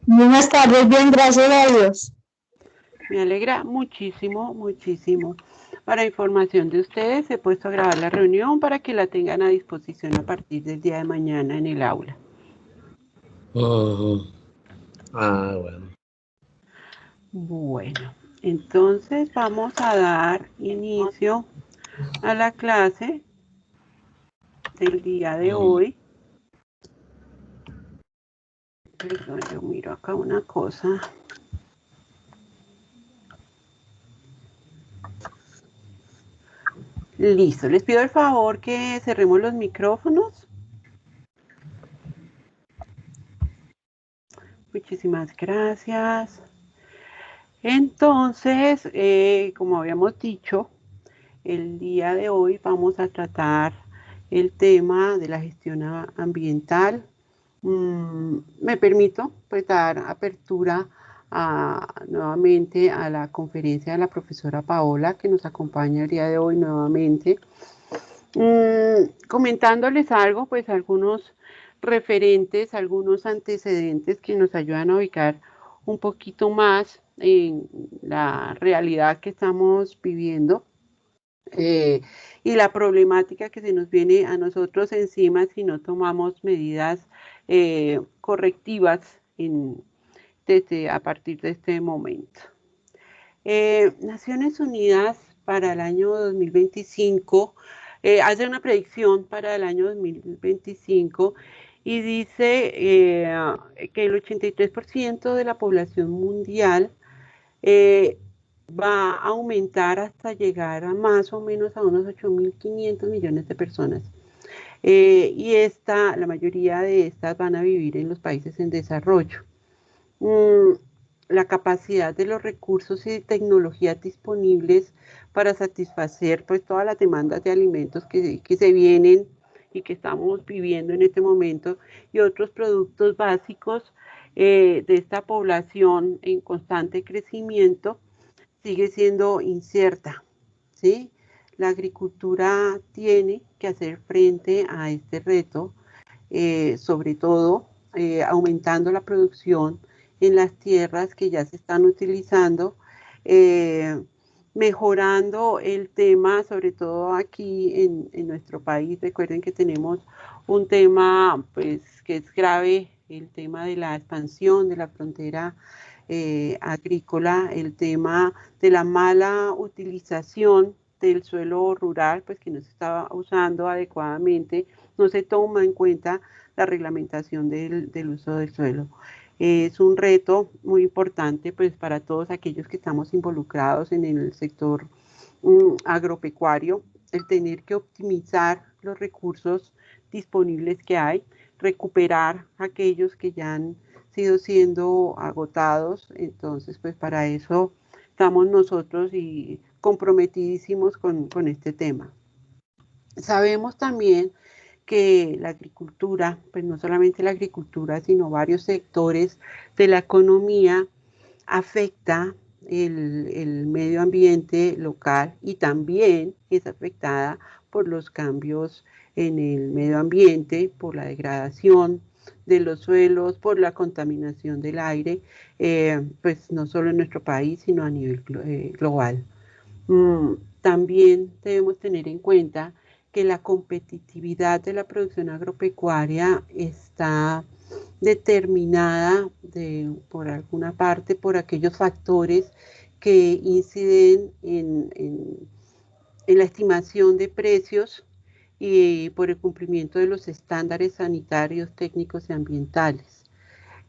Buenas tardes, bien, gracias a Dios. Me alegra muchísimo, muchísimo. Para información de ustedes, he puesto a grabar la reunión para que la tengan a disposición a partir del día de mañana en el aula. Ujú. Bueno. Bueno, entonces vamos a dar inicio a la clase del día de hoy. Perdón, yo miro acá una cosa. Listo, les pido el favor que cerremos los micrófonos. Muchísimas gracias. Entonces, como habíamos dicho, el día de hoy vamos a tratar el tema de la gestión ambiental. Me permito pues dar apertura nuevamente a la conferencia de la profesora Paola, que nos acompaña el día de hoy nuevamente. Comentándoles algo, pues algunos referentes, algunos antecedentes que nos ayudan a ubicar un poquito más en la realidad que estamos viviendo. Y la problemática que se nos viene a nosotros encima si no tomamos medidas correctivas a partir de este momento. Naciones Unidas para el año 2025 hace una predicción para el año 2025 y dice que el 83% de la población mundial eh, va a aumentar hasta llegar a más o menos a unos 8.500 millones de personas. Y la mayoría de estas van a vivir en los países en desarrollo. Mm, la capacidad de los recursos y tecnologías disponibles para satisfacer pues todas las demandas de alimentos que se vienen y que estamos viviendo en este momento y otros productos básicos de esta población en constante crecimiento sigue siendo incierta, ¿sí? La agricultura tiene que hacer frente a este reto, sobre todo aumentando la producción en las tierras que ya se están utilizando, eh, mejorando el tema, sobre todo aquí en nuestro país. Recuerden que tenemos un tema pues, que es grave, el tema de la expansión de la frontera agrícola, el tema de la mala utilización del suelo rural, pues que no se estaba usando adecuadamente, no se toma en cuenta la reglamentación del uso del suelo. Es un reto muy importante pues para todos aquellos que estamos involucrados en el sector agropecuario, el tener que optimizar los recursos disponibles que hay, recuperar aquellos que ya han sido siendo agotados. Entonces, pues para eso estamos nosotros y comprometidísimos con este tema. Sabemos también que la agricultura, pues no solamente la agricultura, sino varios sectores de la economía afecta el medio ambiente local y también es afectada por los cambios en el medio ambiente, por la degradación de los suelos, por la contaminación del aire, pues no solo en nuestro país, sino a nivel global. También debemos tener en cuenta que la competitividad de la producción agropecuaria está determinada por alguna parte por aquellos factores que inciden en la estimación de precios y por el cumplimiento de los estándares sanitarios, técnicos y ambientales.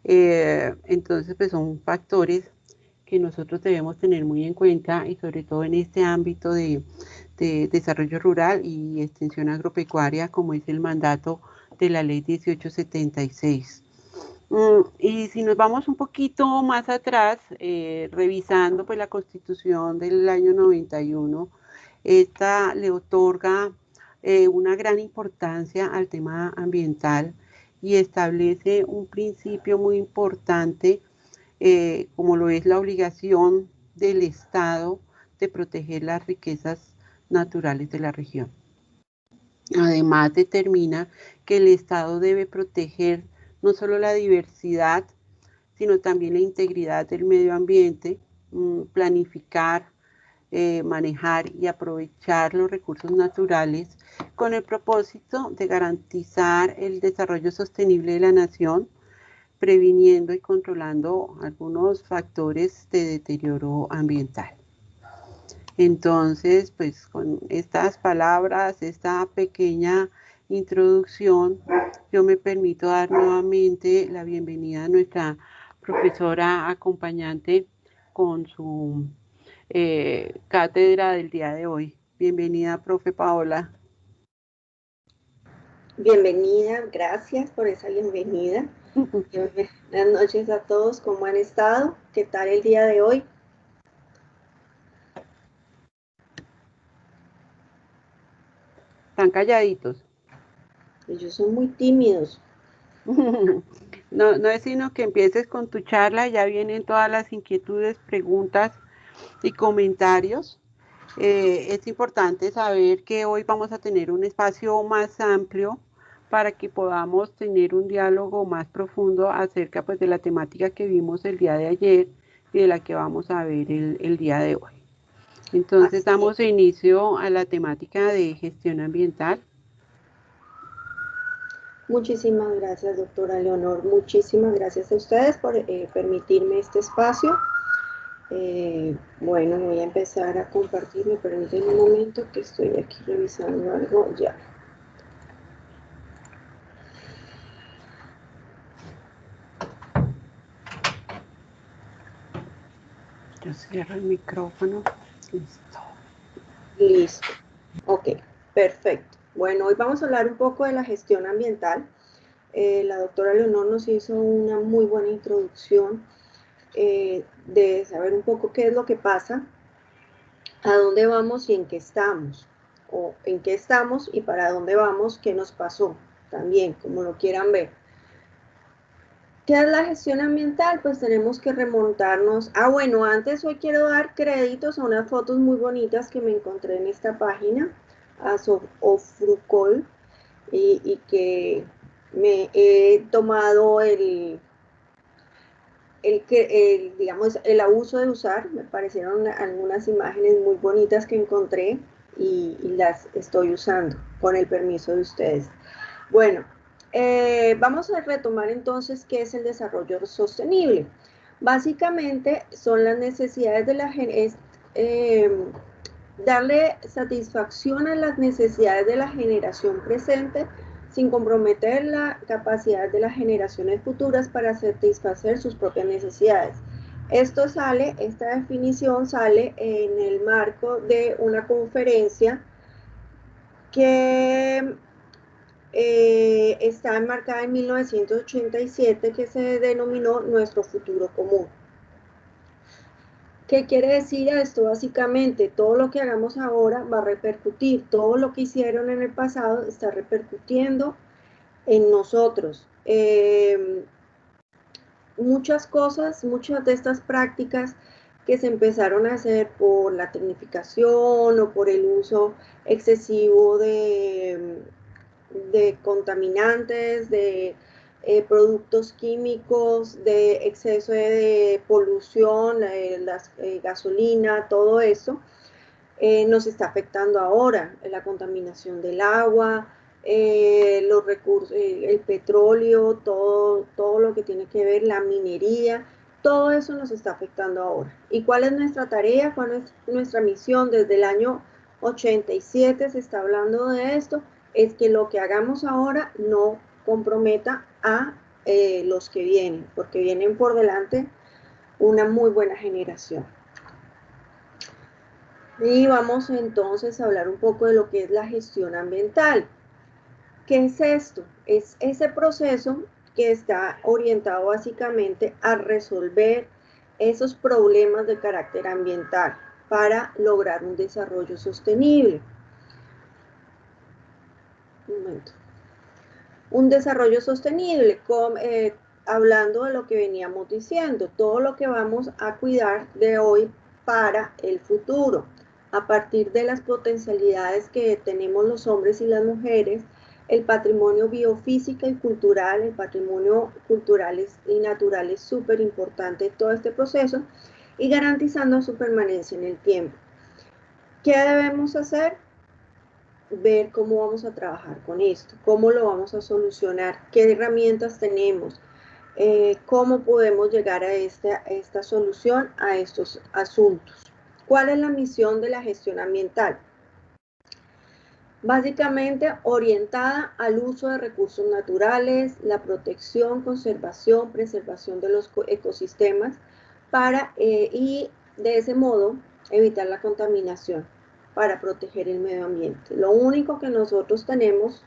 Entonces, pues son factores que nosotros debemos tener muy en cuenta y sobre todo en este ámbito de desarrollo rural y extensión agropecuaria, como es el mandato de la ley 1876. Y si nos vamos un poquito más atrás, revisando pues la constitución del año 91, esta le otorga una gran importancia al tema ambiental y establece un principio muy importante como lo es la obligación del Estado de proteger las riquezas naturales de la región. Además, determina que el Estado debe proteger no solo la diversidad sino también la integridad del medio ambiente, planificar, manejar y aprovechar los recursos naturales con el propósito de garantizar el desarrollo sostenible de la nación, previniendo y controlando algunos factores de deterioro ambiental. Entonces, pues con estas palabras, esta pequeña introducción, yo me permito dar nuevamente la bienvenida a nuestra profesora acompañante con su cátedra del día de hoy. Bienvenida, profe Paola. Bienvenida, gracias por esa bienvenida. Buenas noches a todos, ¿cómo han estado? ¿Qué tal el día de hoy? Están calladitos. Ellos son muy tímidos. No es sino que empieces con tu charla, ya vienen todas las inquietudes, preguntas y comentarios. Es importante saber que hoy vamos a tener un espacio más amplio para que podamos tener un diálogo más profundo acerca pues, de la temática que vimos el día de ayer y de la que vamos a ver el día de hoy. Entonces damos inicio a la temática de gestión ambiental. Muchísimas gracias, doctora Leonor. Muchísimas gracias a ustedes por permitirme este espacio. Bueno, voy a empezar a compartir. Me permiten un momento que estoy aquí revisando algo ya. Yo cierro el micrófono. Listo. Listo. Ok, perfecto. Bueno, hoy vamos a hablar un poco de la gestión ambiental. La doctora Leonor nos hizo una muy buena introducción de saber un poco qué es lo que pasa, a dónde vamos y en qué estamos, o en qué estamos y para dónde vamos, qué nos pasó, también, como lo quieran ver. ¿Qué es la gestión ambiental? Pues tenemos que remontarnos. Bueno, antes hoy quiero dar créditos a unas fotos muy bonitas que me encontré en esta página, a Sofrucol, y que me he tomado digamos, el abuso de usar. Me parecieron algunas imágenes muy bonitas que encontré y las estoy usando con el permiso de ustedes. Bueno, vamos a retomar entonces qué es el desarrollo sostenible. Básicamente son las necesidades de la gente, darle satisfacción a las necesidades de la generación presente sin comprometer la capacidad de las generaciones futuras para satisfacer sus propias necesidades. Esta definición sale en el marco de una conferencia que está enmarcada en 1987, que se denominó Nuestro Futuro Común. ¿Qué quiere decir esto? Básicamente, todo lo que hagamos ahora va a repercutir, todo lo que hicieron en el pasado está repercutiendo en nosotros. Muchas de estas prácticas que se empezaron a hacer por la tecnificación o por el uso excesivo de contaminantes, de productos químicos, de exceso de polución, gasolina, todo eso, nos está afectando ahora. La contaminación del agua, los recursos, el petróleo, todo lo que tiene que ver, la minería, todo eso nos está afectando ahora. ¿Y cuál es nuestra tarea? ¿Cuál es nuestra misión? Desde el año 87 se está hablando de esto, es que lo que hagamos ahora no comprometa a los que vienen, porque vienen por delante una muy buena generación. Y vamos entonces a hablar un poco de lo que es la gestión ambiental. ¿Qué es esto? Es ese proceso que está orientado básicamente a resolver esos problemas de carácter ambiental para lograr un desarrollo sostenible. Un momento. Un desarrollo sostenible, hablando de lo que veníamos diciendo, todo lo que vamos a cuidar de hoy para el futuro, a partir de las potencialidades que tenemos los hombres y las mujeres El patrimonio biofísico y cultural, el patrimonio cultural y natural es súper importante en todo este proceso y garantizando su permanencia en el tiempo. ¿Qué debemos hacer? Ver cómo vamos a trabajar con esto, cómo lo vamos a solucionar, qué herramientas tenemos, cómo podemos llegar a esta solución a estos asuntos. ¿Cuál es la misión de la gestión ambiental? Básicamente orientada al uso de recursos naturales, la protección, conservación, preservación de los ecosistemas y de ese modo evitar la contaminación para proteger el medio ambiente. Lo único que nosotros tenemos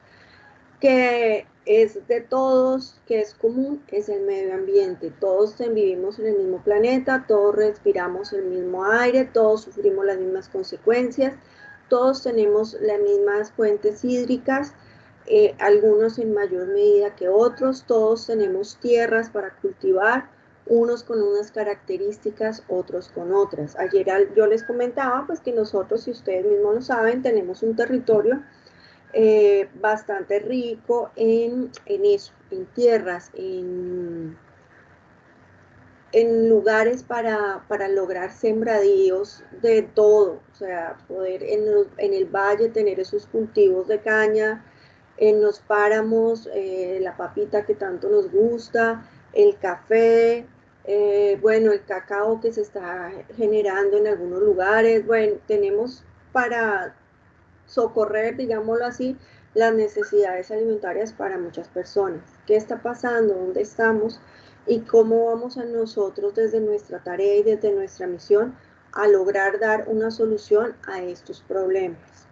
que es de todos, que es común, es el medio ambiente. Todos vivimos en el mismo planeta, todos respiramos el mismo aire, todos sufrimos las mismas consecuencias, todos tenemos las mismas fuentes hídricas, algunos en mayor medida que otros, todos tenemos tierras para cultivar, unos con unas características, otros con otras. Ayer yo les comentaba pues que nosotros, si ustedes mismos lo saben, tenemos un territorio bastante rico en eso, en tierras, en lugares para lograr sembradíos de todo, o sea, poder en el valle tener esos cultivos de caña, en los páramos, la papita que tanto nos gusta, el café, bueno, el cacao que se está generando en algunos lugares, bueno, tenemos para socorrer, digámoslo así, las necesidades alimentarias para muchas personas. ¿Qué está pasando? ¿Dónde estamos? ¿Y cómo vamos a nosotros desde nuestra tarea y desde nuestra misión a lograr dar una solución a estos problemas?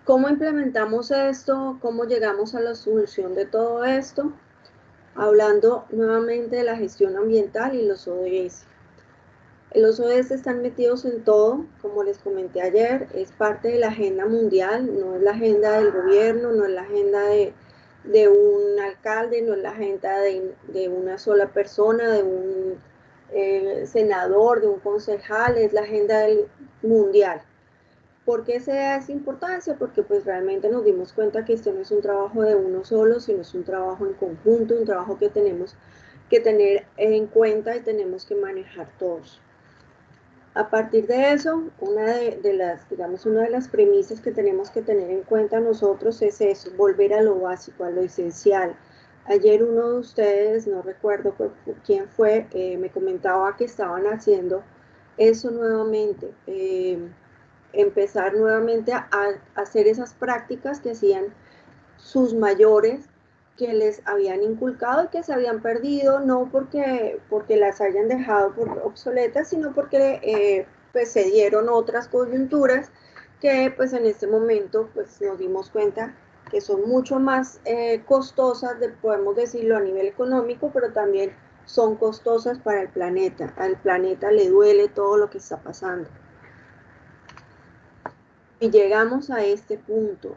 ¿Cómo implementamos esto? ¿Cómo llegamos a la solución de todo esto? Hablando nuevamente de la gestión ambiental y los ODS. Los ODS están metidos en todo, como les comenté ayer, es parte de la agenda mundial, no es la agenda del gobierno, no es la agenda de un alcalde, no es la agenda de una sola persona, de un senador, de un concejal, es la agenda mundial. ¿Por qué se da esa importancia? Porque pues realmente nos dimos cuenta que este no es un trabajo de uno solo, sino es un trabajo en conjunto, un trabajo que tenemos que tener en cuenta y tenemos que manejar todos. A partir de eso, una de las premisas que tenemos que tener en cuenta nosotros es eso, volver a lo básico, a lo esencial. Ayer uno de ustedes, no recuerdo quién fue, me comentaba que estaban haciendo eso nuevamente, empezar nuevamente a hacer esas prácticas que hacían sus mayores, que les habían inculcado y que se habían perdido, no porque las hayan dejado por obsoletas, sino porque pues se dieron otras coyunturas que pues en este momento pues nos dimos cuenta que son mucho más costosas, podemos decirlo a nivel económico, pero también son costosas para el planeta. Al planeta le duele todo lo que está pasando. Y llegamos a este punto,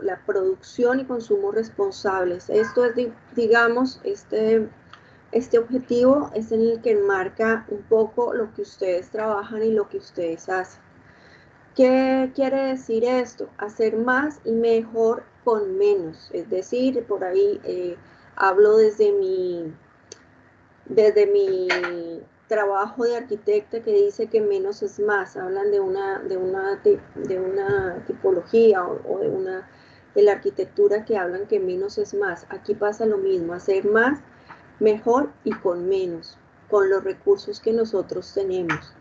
la producción y consumo responsables. Esto es, digamos, este objetivo es en el que enmarca un poco lo que ustedes trabajan y lo que ustedes hacen. ¿Qué quiere decir esto? Hacer más y mejor con menos. Es decir, por ahí hablo desde mi trabajo de arquitecta que dice que menos es más. Hablan de una tipología o de la arquitectura que hablan que menos es más. Aquí pasa lo mismo, hacer más, mejor y con menos, con los recursos que nosotros tenemos.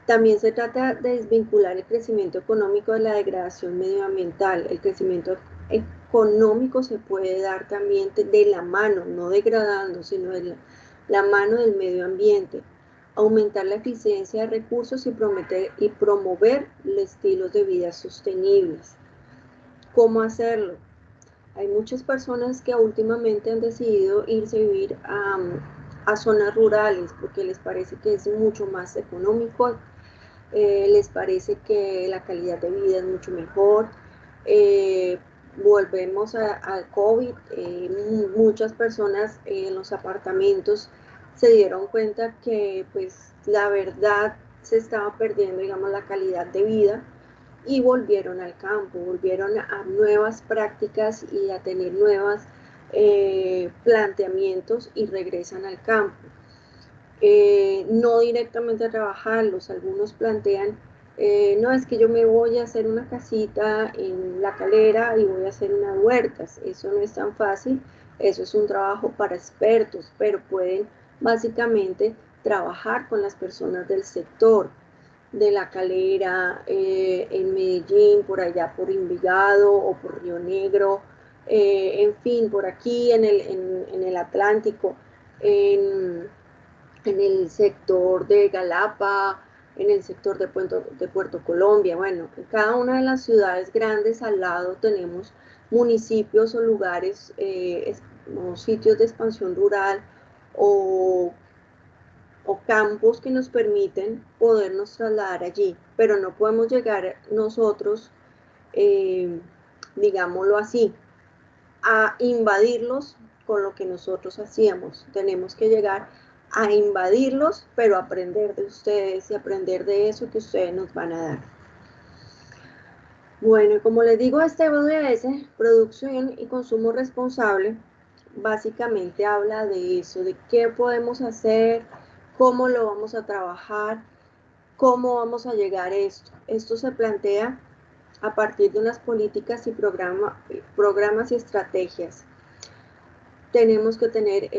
También se trata de desvincular el crecimiento económico de la degradación medioambiental. El crecimiento económico se puede dar también de la mano, no degradando, sino de la mano del medio ambiente. Aumentar la eficiencia de recursos y promover estilos de vida sostenibles. ¿Cómo hacerlo? Hay muchas personas que últimamente han decidido irse a vivir a zonas rurales porque les parece que es mucho más económico, les parece que la calidad de vida es mucho mejor. Volvemos al COVID, muchas personas en los apartamentos se dieron cuenta que pues la verdad se estaba perdiendo, digamos, la calidad de vida y volvieron al campo, volvieron a nuevas prácticas y a tener nuevos planteamientos y regresan al campo. No directamente a trabajarlos, algunos plantean, no, es que yo me voy a hacer una casita en La Calera y voy a hacer unas huertas. Eso no es tan fácil, eso es un trabajo para expertos, pero pueden básicamente trabajar con las personas del sector de La Calera, en Medellín, por allá por Envigado o por Río Negro, en fin, por aquí en el Atlántico, en el sector de Galapa, en el sector de Puerto Colombia. Bueno, en cada una de las ciudades grandes al lado tenemos municipios o lugares, o sitios de expansión rural o campos que nos permiten podernos trasladar allí, pero no podemos llegar nosotros, digámoslo así, a invadirlos con lo que nosotros hacíamos. Tenemos que llegar a invadirlos, pero aprender de ustedes y aprender de eso que ustedes nos van a dar. Bueno, como les digo, este ODS, Producción y Consumo Responsable, básicamente habla de eso, de qué podemos hacer, cómo lo vamos a trabajar, cómo vamos a llegar a esto. Esto se plantea a partir de unas políticas y programas y estrategias. Tenemos que tener,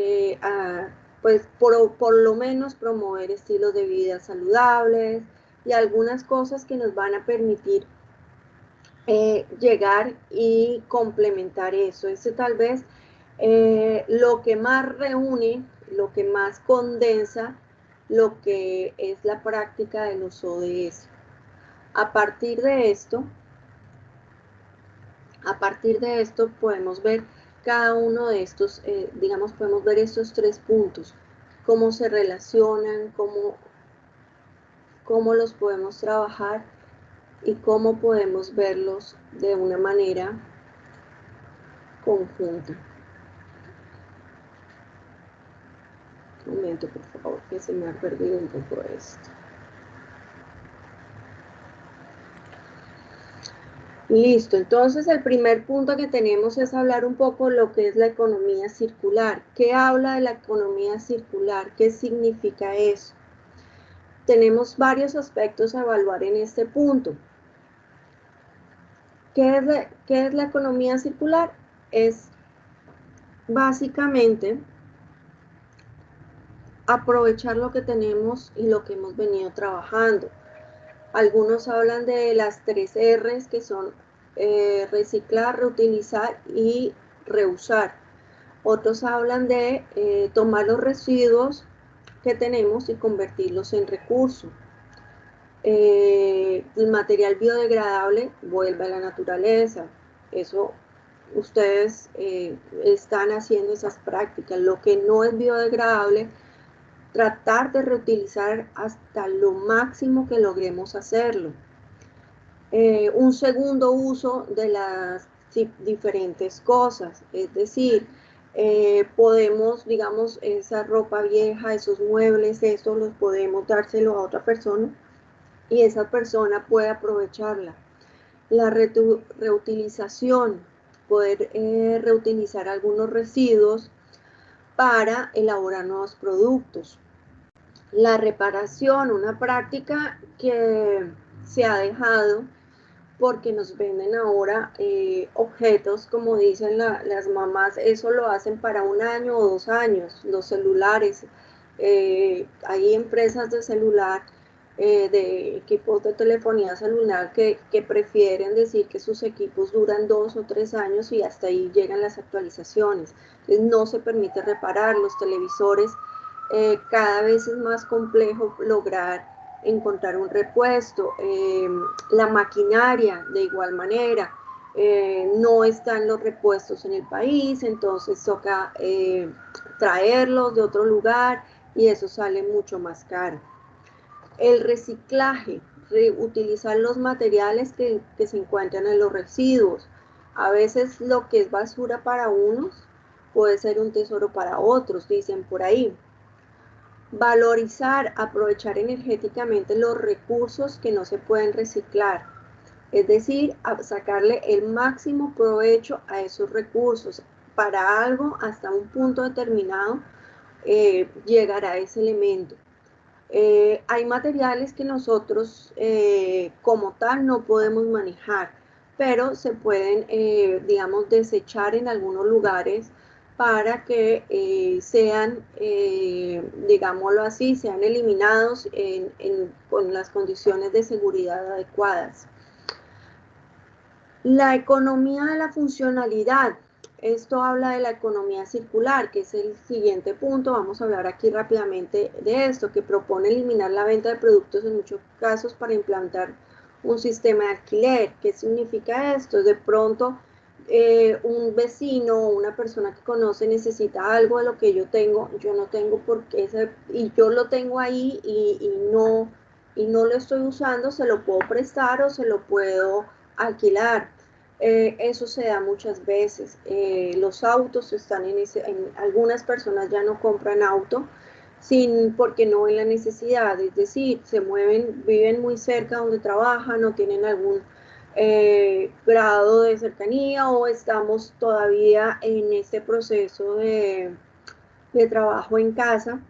pues por lo menos promover estilos de vida saludables y algunas cosas que nos van a permitir llegar y complementar eso. Eso tal vez lo que más reúne, lo que más condensa lo que es la práctica de los ODS. A partir de esto podemos ver cada uno de estos, digamos, podemos ver estos 3 puntos, cómo se relacionan, cómo los podemos trabajar y cómo podemos verlos de una manera conjunta. Un momento, por favor, que se me ha perdido un poco esto. Listo, entonces el primer punto que tenemos es hablar un poco de lo que es la economía circular. ¿Qué habla de la economía circular? ¿Qué significa eso? Tenemos varios aspectos a evaluar en este punto. ¿Qué es la economía circular? Es básicamente aprovechar lo que tenemos y lo que hemos venido trabajando. Algunos hablan de las 3 R's, que son reciclar, reutilizar y reusar. Otros hablan de tomar los residuos que tenemos y convertirlos en recursos. El material biodegradable vuelve a la naturaleza. Eso ustedes están haciendo esas prácticas. Lo que no es biodegradable, tratar de reutilizar hasta lo máximo que logremos hacerlo. Un segundo uso de las diferentes cosas, es decir, podemos, digamos, esa ropa vieja, esos muebles, estos los podemos dárselo a otra persona y esa persona puede aprovecharla. La reutilización, poder reutilizar algunos residuos para elaborar nuevos productos. La reparación, una práctica que se ha dejado porque nos venden ahora objetos, como dicen las mamás, eso lo hacen para 1 año o 2 años, los celulares. Hay empresas de celular, de equipos de telefonía celular que prefieren decir que sus equipos duran 2 o 3 años y hasta ahí llegan las actualizaciones. Entonces no se permite reparar los televisores. Cada vez es más complejo lograr encontrar un repuesto. La maquinaria de igual manera, no están los repuestos en el país, entonces toca traerlos de otro lugar y eso sale mucho más caro. El reciclaje, reutilizar los materiales que se encuentran en los residuos. A veces lo que es basura para unos puede ser un tesoro para otros, dicen por ahí. Valorizar, aprovechar energéticamente los recursos que no se pueden reciclar. Es decir, a sacarle el máximo provecho a esos recursos. Para algo, hasta un punto determinado, llegará ese elemento. Hay materiales que nosotros como tal no podemos manejar, pero se pueden, digamos, desechar en algunos lugares para que sean, digámoslo así, sean eliminados con las condiciones de seguridad adecuadas. La economía de la funcionalidad. Esto habla de la economía circular, que es el siguiente punto. Vamos a hablar aquí rápidamente de esto, que propone eliminar la venta de productos en muchos casos para implantar un sistema de alquiler. ¿Qué significa esto? De pronto un vecino o una persona que conoce necesita algo de lo que yo no tengo por qué, y yo lo tengo ahí y no lo estoy usando, se lo puedo prestar o se lo puedo alquilar. Eso se da muchas veces. Los autos están algunas personas ya no compran auto porque no ven la necesidad, es decir, se mueven, viven muy cerca donde trabajan, no tienen algún grado de cercanía o estamos todavía en este proceso de trabajo en casa,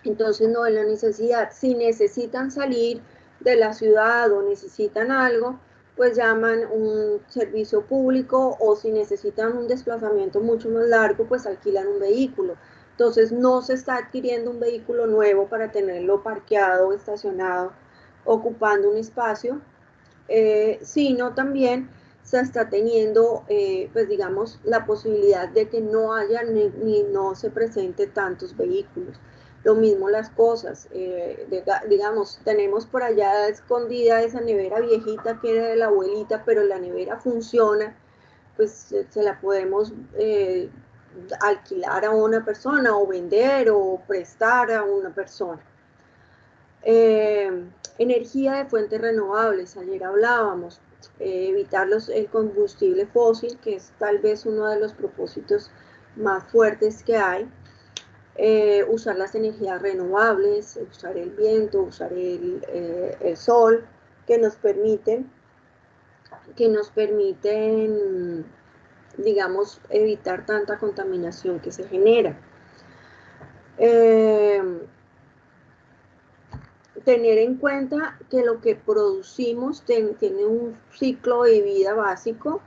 entonces no ven la necesidad. Si necesitan salir de la ciudad o necesitan algo, pues llaman un servicio público, o si necesitan un desplazamiento mucho más largo, pues alquilan un vehículo. Entonces no se está adquiriendo un vehículo nuevo para tenerlo parqueado o estacionado, ocupando un espacio, sino también se está teniendo, pues digamos, la posibilidad de que no haya ni no se presente tantos vehículos. Lo mismo las cosas, digamos, tenemos por allá escondida esa nevera viejita que era de la abuelita, pero la nevera funciona, pues se la podemos alquilar a una persona o vender o prestar a una persona. Energía de fuentes renovables, ayer hablábamos, evitar el combustible fósil, que es tal vez uno de los propósitos más fuertes que hay. Usar las energías renovables, usar el viento, usar el sol, que nos permiten, digamos, evitar tanta contaminación que se genera. Tener en cuenta que lo que producimos tiene un ciclo de vida básico,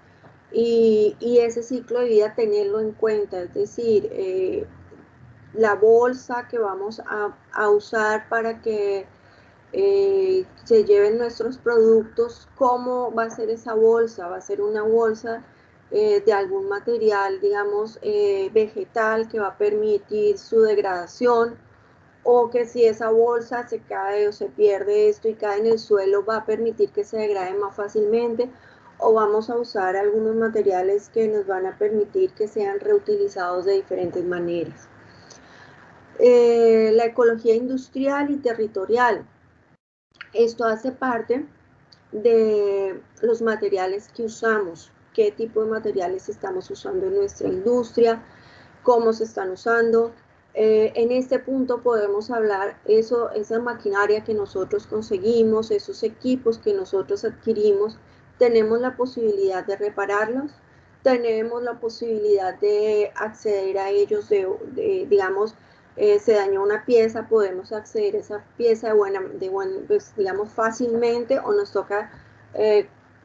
y ese ciclo de vida tenerlo en cuenta, es decir, la bolsa que vamos a usar para que se lleven nuestros productos, ¿cómo va a ser esa bolsa? ¿Va a ser una bolsa de algún material, digamos, vegetal, que va a permitir su degradación? O que si esa bolsa se cae o se pierde esto y cae en el suelo, va a permitir que se degrade más fácilmente, o vamos a usar algunos materiales que nos van a permitir que sean reutilizados de diferentes maneras. La ecología industrial y territorial. Esto hace parte de los materiales que usamos, qué tipo de materiales estamos usando en nuestra industria, cómo se están usando. En este punto podemos hablar esa maquinaria que nosotros conseguimos, esos equipos que nosotros adquirimos, tenemos la posibilidad de repararlos, tenemos la posibilidad de acceder a ellos, digamos, se dañó una pieza, podemos acceder a esa pieza pues, digamos, fácilmente, o nos toca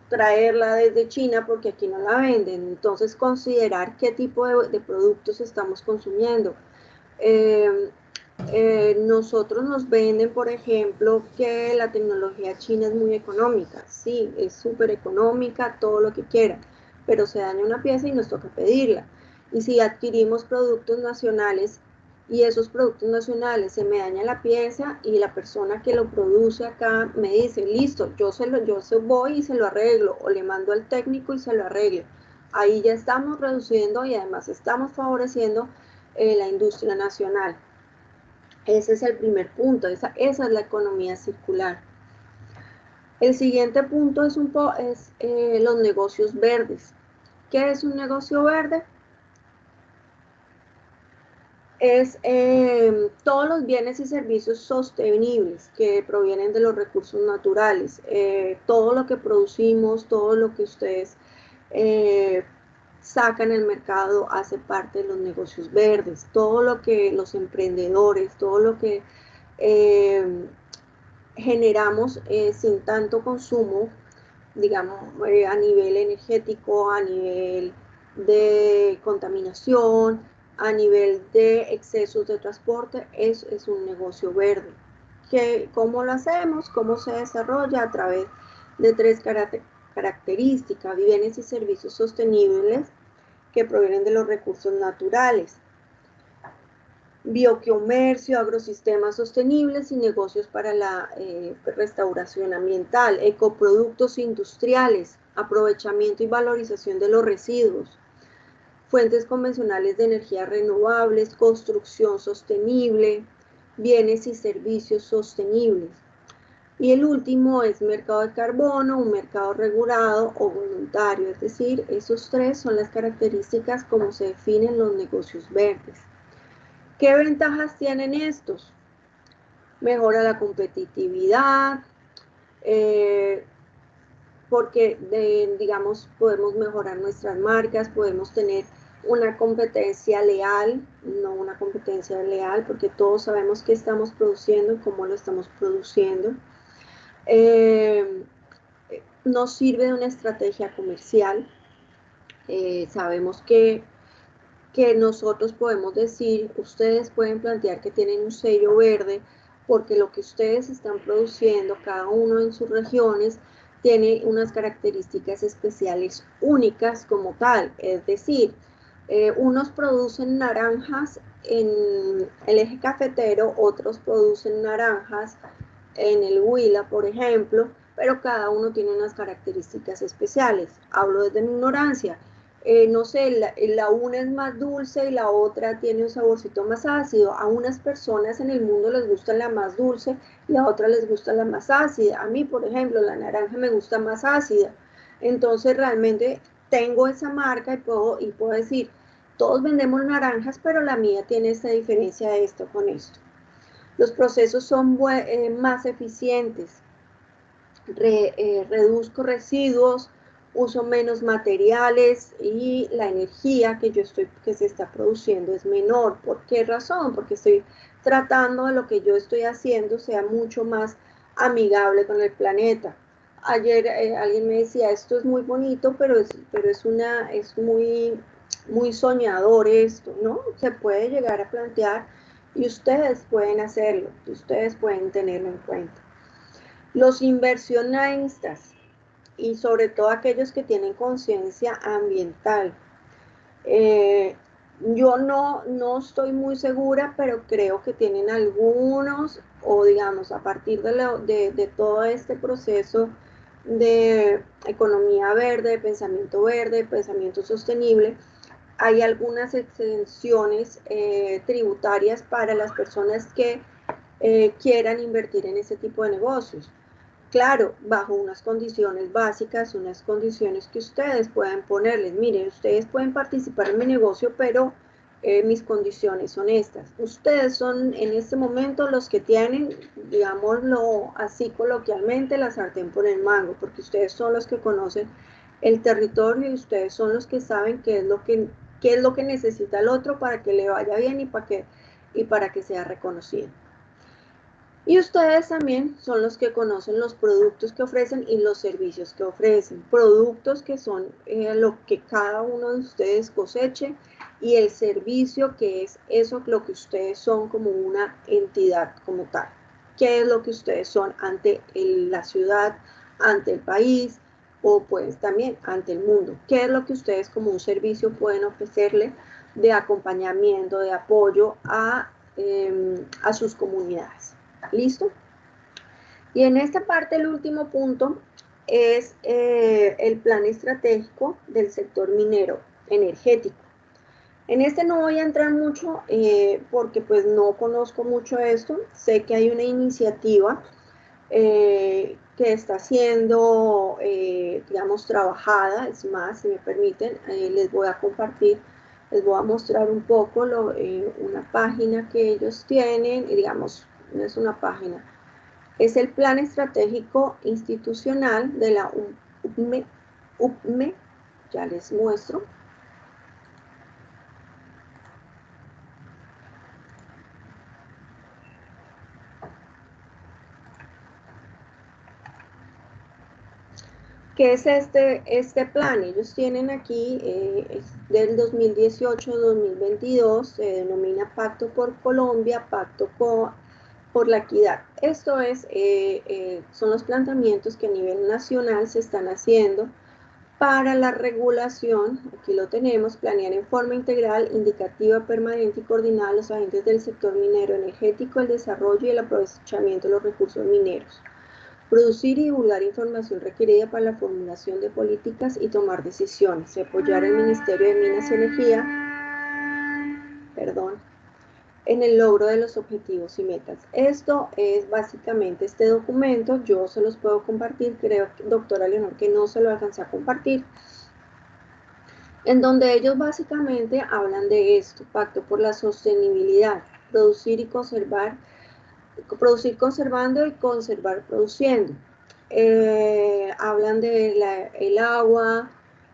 traerla desde China porque aquí no la venden. Entonces, considerar qué tipo de productos estamos consumiendo. Nosotros nos venden, por ejemplo, que la tecnología china es muy económica. Sí, es súper económica, todo lo que quiera, pero se daña una pieza y nos toca pedirla. Y si adquirimos productos nacionales y esos productos nacionales se me daña la pieza, y la persona que lo produce acá me dice, listo, yo voy y se lo arreglo, o le mando al técnico y se lo arreglo. Ahí ya estamos reduciendo y además estamos favoreciendo la industria nacional. Ese es el primer punto, esa es la economía circular. El siguiente punto es los negocios verdes. ¿Qué es un negocio verde? es todos los bienes y servicios sostenibles que provienen de los recursos naturales. Todo lo que producimos, todo lo que ustedes sacan al mercado hace parte de los negocios verdes. Todo lo que los emprendedores, todo lo que generamos sin tanto consumo, digamos, a nivel energético, a nivel de contaminación, a nivel de excesos de transporte, es un negocio verde. ¿Cómo lo hacemos? ¿Cómo se desarrolla? A través de tres características: bienes y servicios sostenibles que provienen de los recursos naturales, biocomercio, agrosistemas sostenibles y negocios para la restauración ambiental, ecoproductos industriales, aprovechamiento y valorización de los residuos, fuentes convencionales de energía renovables, construcción sostenible, bienes y servicios sostenibles. Y el último es mercado de carbono, un mercado regulado o voluntario, es decir, esos tres son las características como se definen los negocios verdes. ¿Qué ventajas tienen estos? Mejora la competitividad, porque, digamos, podemos mejorar nuestras marcas, podemos tener una competencia leal, no una competencia leal, porque todos sabemos qué estamos produciendo y cómo lo estamos produciendo. Nos sirve de una estrategia comercial. Sabemos que nosotros podemos decir, ustedes pueden plantear que tienen un sello verde porque lo que ustedes están produciendo, cada uno en sus regiones, tiene unas características especiales únicas como tal. Es decir, unos producen naranjas en el eje cafetero, otros producen naranjas en el Huila, por ejemplo, pero cada uno tiene unas características especiales. Hablo desde mi ignorancia. No sé, la una es más dulce y la otra tiene un saborcito más ácido. A unas personas en el mundo les gusta la más dulce y a otras les gusta la más ácida. A mí, por ejemplo, la naranja me gusta más ácida. Entonces, realmente tengo esa marca y puedo decir, todos vendemos naranjas, pero la mía tiene esta diferencia de esto con esto. Los procesos son más eficientes. Reduzco residuos, uso menos materiales y la energía que se está produciendo es menor. ¿Por qué razón? Porque estoy tratando de lo que yo estoy haciendo sea mucho más amigable con el planeta. Ayer alguien me decía, esto es muy bonito, pero es muy soñador esto, ¿no? Se puede llegar a plantear y ustedes pueden hacerlo, ustedes pueden tenerlo en cuenta. Los inversionistas y sobre todo aquellos que tienen conciencia ambiental. Yo no estoy muy segura, pero creo que tienen algunos, o digamos, a partir de todo este proceso de economía verde, de pensamiento sostenible, hay algunas exenciones tributarias para las personas que quieran invertir en ese tipo de negocios. Claro, bajo unas condiciones básicas, unas condiciones que ustedes pueden ponerles. Miren, ustedes pueden participar en mi negocio, pero mis condiciones son estas. Ustedes son en este momento los que tienen, digámoslo así coloquialmente, la sartén por el mango, porque ustedes son los que conocen el territorio y ustedes son los que saben qué es lo que necesita el otro para que le vaya bien y para que sea reconocido. Y ustedes también son los que conocen los productos que ofrecen y los servicios que ofrecen. Productos que son lo que cada uno de ustedes coseche y el servicio que es eso lo que ustedes son como una entidad como tal. ¿Qué es lo que ustedes son ante la ciudad, ante el país o pues también ante el mundo? ¿Qué es lo que ustedes como un servicio pueden ofrecerle de acompañamiento, de apoyo a sus comunidades? ¿Listo? Y en esta parte el último punto es el plan estratégico del sector minero energético. En este no voy a entrar mucho porque pues no conozco mucho esto. Sé que hay una iniciativa que está siendo, digamos, trabajada. Es más, si me permiten, les voy a compartir Les voy a mostrar un poco una página que ellos tienen, y digamos, no es una página, es el Plan Estratégico Institucional de la UPME, ya les muestro. ¿Qué es este plan? Ellos tienen aquí, es del 2018-2022, se denomina Pacto por Colombia, Pacto por la Equidad. Esto es, son los planteamientos que a nivel nacional se están haciendo para la regulación, aquí lo tenemos, planear en forma integral, indicativa, permanente y coordinada los agentes del sector minero energético, el desarrollo y el aprovechamiento de los recursos mineros. Producir y divulgar información requerida para la formulación de políticas y tomar decisiones. Y apoyar al Ministerio de Minas y Energía, en el logro de los objetivos y metas. Esto es básicamente este documento. Yo se los puedo compartir. Creo, doctora Leonor, que no se lo alcancé a compartir. En donde ellos básicamente hablan de esto. Pacto por la sostenibilidad. Producir conservando y conservar produciendo. Hablan de el agua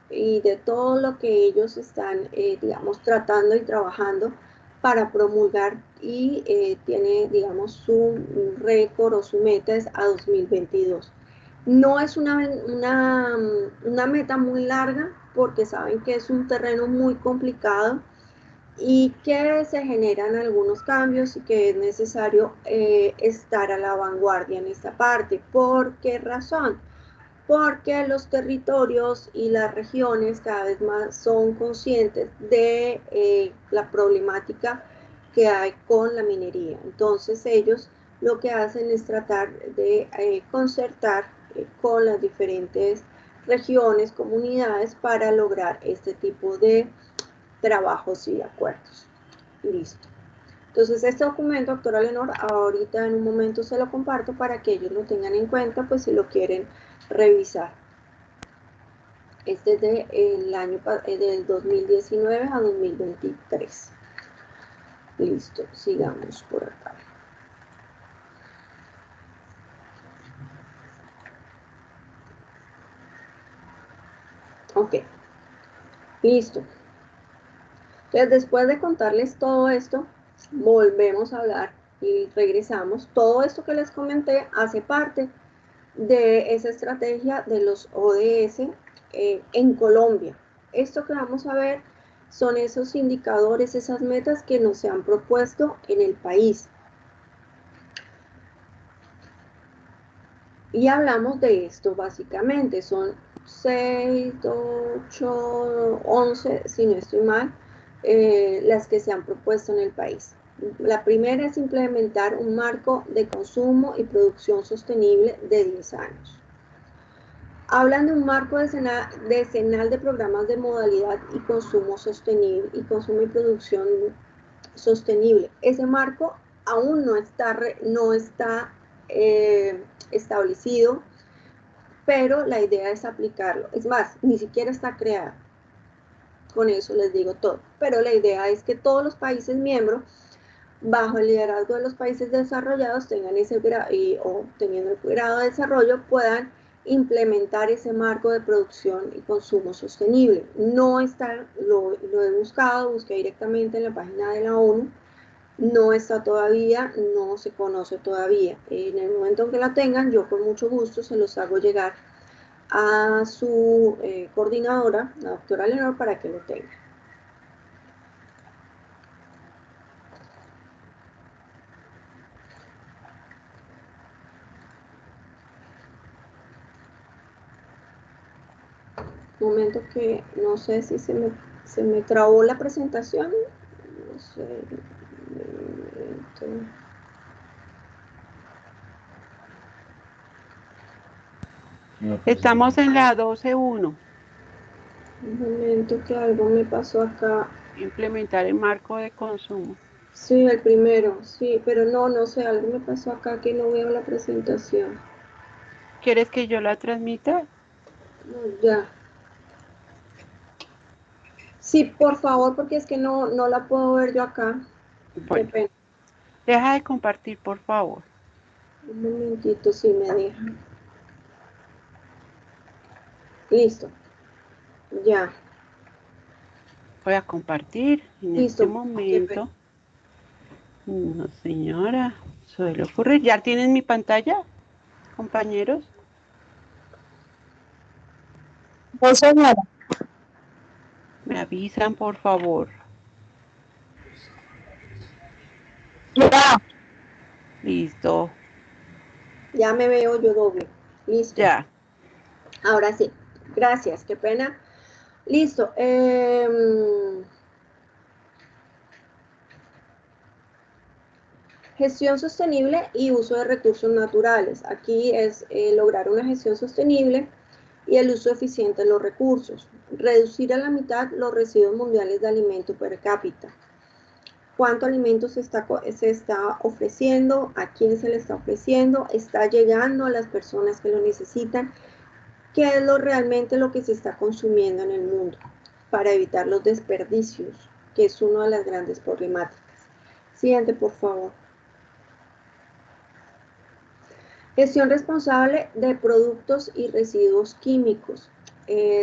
y de todo lo que ellos están, digamos, tratando y trabajando para promulgar, y tiene, digamos, su récord o su meta es a 2022. No es una meta muy larga porque saben que es un terreno muy complicado y que se generan algunos cambios y que es necesario estar a la vanguardia en esta parte. ¿Por qué razón? Porque los territorios y las regiones cada vez más son conscientes de la problemática que hay con la minería. Entonces ellos lo que hacen es tratar de concertar con las diferentes regiones, comunidades, para lograr este tipo de trabajos y acuerdos. Listo. Entonces este documento, doctora Leonor, ahorita en un momento se lo comparto para que ellos lo tengan en cuenta, pues si lo quieren revisar. Este es del año del 2019 a 2023. Listo, sigamos por acá. Ok, listo. Entonces, después de contarles todo esto, volvemos a hablar y regresamos. Todo esto que les comenté hace parte de esa estrategia de los ODS en Colombia. Esto que vamos a ver son esos indicadores, esas metas que nos se han propuesto en el país. Y hablamos de esto básicamente, son 6, 8, 11, si no estoy mal, las que se han propuesto en el país. La primera es implementar un marco de consumo y producción sostenible de 10 años. Hablan de un marco decenal de programas de modalidad y consumo sostenible y consumo y producción sostenible. Ese marco aún no está establecido, pero la idea es aplicarlo. Es más, ni siquiera está creado. Con eso les digo todo. Pero la idea es que todos los países miembros, bajo el liderazgo de los países desarrollados, tengan ese o teniendo el grado de desarrollo, puedan implementar ese marco de producción y consumo sostenible. No está, lo he buscado, busqué directamente en la página de la ONU, no está todavía, no se conoce todavía. En el momento en que la tengan, yo con mucho gusto se los hago llegar a su coordinadora, la doctora Leonor, para que lo tenga. Un momento que no sé si se me trabó la presentación. No sé. Estamos en la 12.1. Un momento que algo me pasó acá. Implementar el marco de consumo. Sí, el primero, sí, pero no sé, algo me pasó acá que no veo la presentación. ¿Quieres que yo la transmita? No, ya. Sí, por favor, porque es que no la puedo ver yo acá. Bueno, Qué pena. deja de compartir, por favor. Un momentito, si me deja. Listo. Ya. Voy a compartir en este Listo. Qué pena. momento. No, señora, suele ocurrir. ¿Ya tienen mi pantalla, compañeros? No, señora. Me avisan, por favor. Ya. Listo. Ya me veo yo doble. Listo. Ya. Ahora sí. Gracias. Qué pena. Listo. Gestión sostenible y uso de recursos naturales. Aquí es lograr una gestión sostenible y el uso eficiente de los recursos. Reducir a la mitad los residuos mundiales de alimento per cápita. ¿Cuánto alimento se está ofreciendo? ¿A quién se le está ofreciendo? ¿Está llegando a las personas que lo necesitan? ¿Qué es realmente lo que se está consumiendo en el mundo? Para evitar los desperdicios, que es una de las grandes problemáticas. Siguiente, por favor. Gestión responsable de productos y residuos químicos.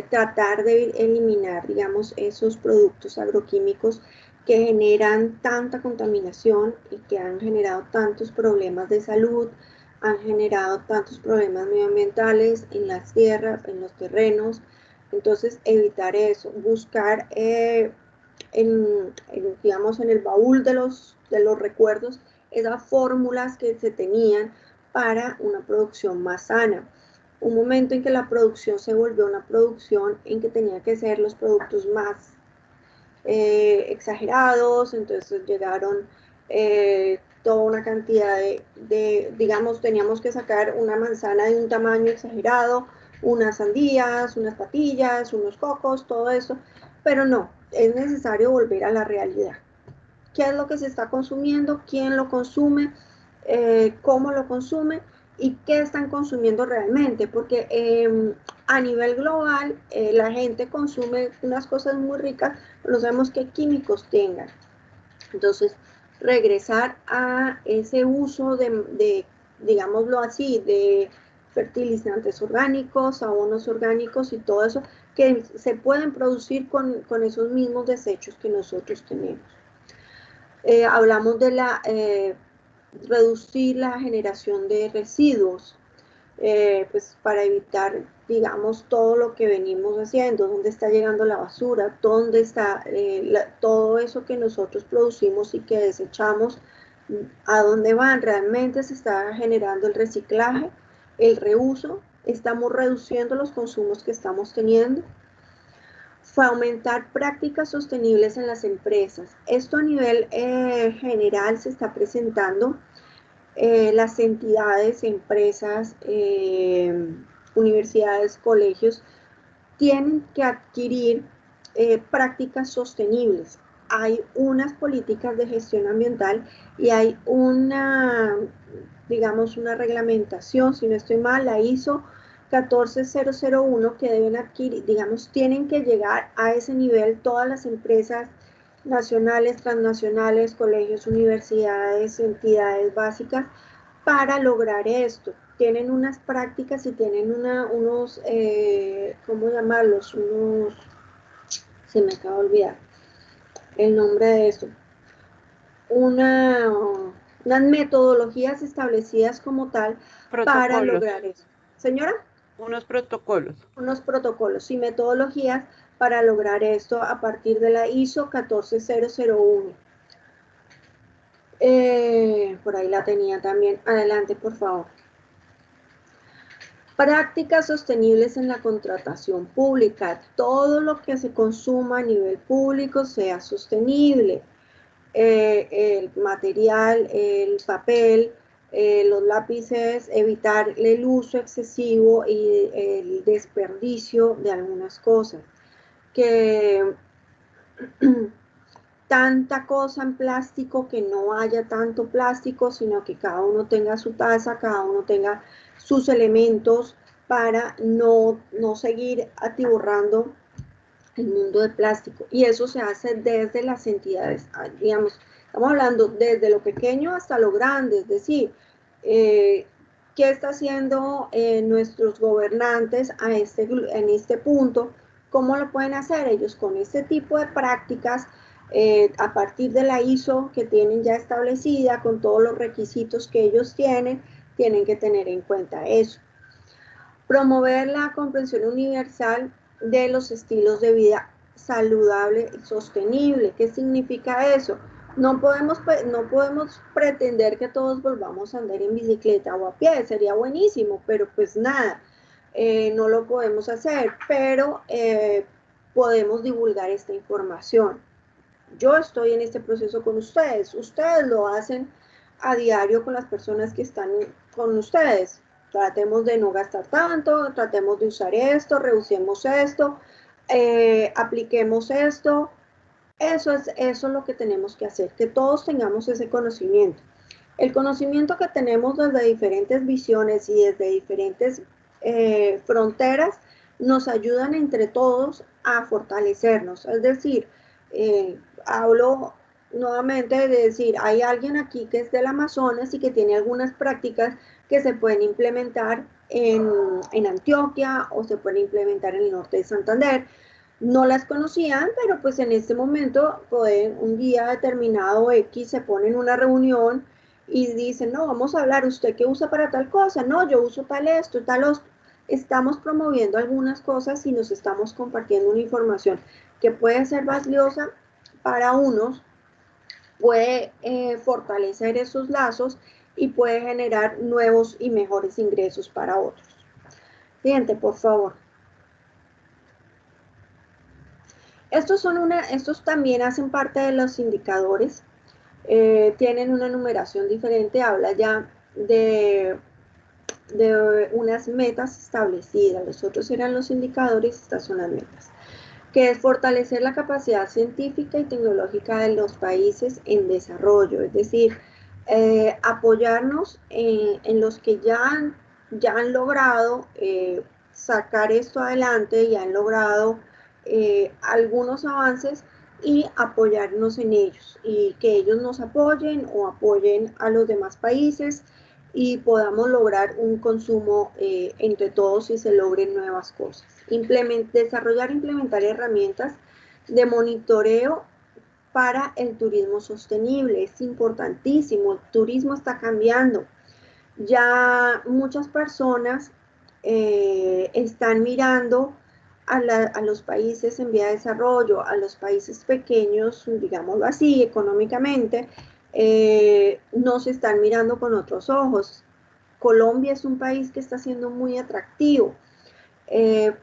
Tratar de eliminar, digamos, esos productos agroquímicos que generan tanta contaminación y que han generado tantos problemas de salud, han generado tantos problemas medioambientales en las tierras, en los terrenos. Entonces, evitar eso, buscar digamos, en el baúl de los recuerdos esas fórmulas que se tenían para una producción más sana. Un momento en que la producción se volvió una producción en que tenía que ser los productos más exagerados, entonces llegaron toda una cantidad digamos, teníamos que sacar una manzana de un tamaño exagerado, unas sandías, unas patillas, unos cocos, todo eso, pero no, es necesario volver a la realidad. ¿Qué es lo que se está consumiendo? ¿Quién lo consume? ¿Cómo lo consume? ¿Y qué están consumiendo realmente? Porque a nivel global la gente consume unas cosas muy ricas, pero no sabemos qué químicos tengan. Entonces, regresar a ese uso digámoslo así, de fertilizantes orgánicos, abonos orgánicos y todo eso, que se pueden producir con esos mismos desechos que nosotros tenemos. Hablamos de reducir la generación de residuos, pues para evitar, digamos, todo lo que venimos haciendo, dónde está llegando la basura, dónde está todo eso que nosotros producimos y que desechamos, a dónde van. Realmente se está generando el reciclaje, el reuso, estamos reduciendo los consumos que estamos teniendo. Fomentar prácticas sostenibles en las empresas. Esto a nivel general se está presentando. Las entidades, empresas, universidades, colegios, tienen que adquirir prácticas sostenibles. Hay unas políticas de gestión ambiental y hay digamos, una reglamentación, si no estoy mal, la ISO 14001, que deben adquirir, digamos, tienen que llegar a ese nivel todas las empresas nacionales, transnacionales, colegios, universidades, entidades básicas, para lograr esto. Tienen unas prácticas y tienen unos, ¿cómo llamarlos? Se me acaba de olvidar el nombre de eso. Unas metodologías establecidas como tal para lograr eso. Señora, Unos protocolos. unos protocolos y metodologías para lograr esto a partir de la ISO 14001. Por ahí la tenía también. Adelante, por favor. Prácticas sostenibles en la contratación pública. Todo lo que se consuma a nivel público sea sostenible. El material, el papel, los lápices, evitar el uso excesivo y el desperdicio de algunas cosas. Que tanta cosa en plástico, que no haya tanto plástico, sino que cada uno tenga su taza, cada uno tenga sus elementos para no seguir atiborrando el mundo del plástico. Y eso se hace desde las entidades, digamos, estamos hablando desde lo pequeño hasta lo grande, es decir, ¿qué está haciendo nuestros gobernantes en este punto? ¿Cómo lo pueden hacer ellos con este tipo de prácticas a partir de la ISO que tienen ya establecida, con todos los requisitos que ellos tienen que tener en cuenta eso? Promover la comprensión universal de los estilos de vida saludable y sostenible. ¿Qué significa eso? No podemos pretender que todos volvamos a andar en bicicleta o a pie, sería buenísimo, pero pues nada, no lo podemos hacer, pero podemos divulgar esta información. Yo estoy en este proceso con ustedes lo hacen a diario con las personas que están con ustedes. Tratemos de no gastar tanto, tratemos de usar esto, reducemos esto, apliquemos esto. Eso es lo que tenemos que hacer, que todos tengamos ese conocimiento. El conocimiento que tenemos desde diferentes visiones y desde diferentes fronteras nos ayudan entre todos a fortalecernos. Es decir, hablo nuevamente de decir, hay alguien aquí que es del Amazonas y que tiene algunas prácticas que se pueden implementar en Antioquia o se pueden implementar en el norte de Santander. No las conocían, pero pues en este momento pueden, un día determinado X se ponen en una reunión y dicen, no, vamos a hablar, ¿usted qué usa para tal cosa? No, yo uso tal esto, tal otro. Estamos promoviendo algunas cosas y nos estamos compartiendo una información que puede ser valiosa para unos, puede fortalecer esos lazos y puede generar nuevos y mejores ingresos para otros. Siguiente, por favor. Estos también hacen parte de los indicadores, tienen una numeración diferente, habla ya de unas metas establecidas, los otros eran los indicadores, estas son las metas, que es fortalecer la capacidad científica y tecnológica de los países en desarrollo, es decir, apoyarnos en los que ya han logrado sacar esto adelante, ya han logrado algunos avances y apoyarnos en ellos y que ellos nos apoyen o apoyen a los demás países y podamos lograr un consumo entre todos y se logren nuevas cosas. Desarrollar e implementar herramientas de monitoreo para el turismo sostenible. Es importantísimo, el turismo está cambiando. Ya muchas personas están mirando a los países en vía de desarrollo, a los países pequeños, digámoslo así, económicamente, no se están mirando con otros ojos. Colombia es un país que está siendo muy atractivo.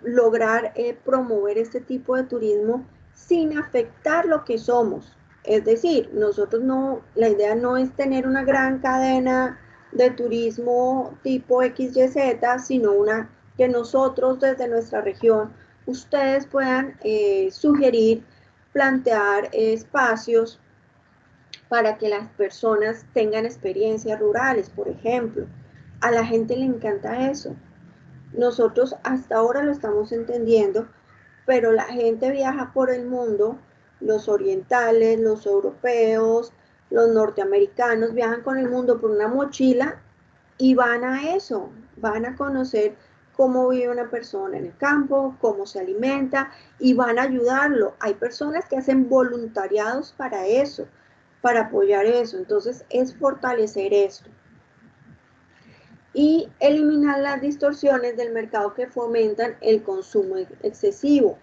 Lograr promover este tipo de turismo sin afectar lo que somos. Es decir, la idea no es tener una gran cadena de turismo tipo XYZ, sino que nosotros desde nuestra región, ustedes puedan sugerir, plantear espacios para que las personas tengan experiencias rurales, por ejemplo. A la gente le encanta eso. Nosotros hasta ahora lo estamos entendiendo, pero la gente viaja por el mundo, los orientales, los europeos, los norteamericanos viajan con el mundo por una mochila y van a eso, van a conocer cómo vive una persona en el campo, cómo se alimenta y van a ayudarlo. Hay personas que hacen voluntariados para eso, para apoyar eso. Entonces es fortalecer esto. Y eliminar las distorsiones del mercado que fomentan el consumo excesivo.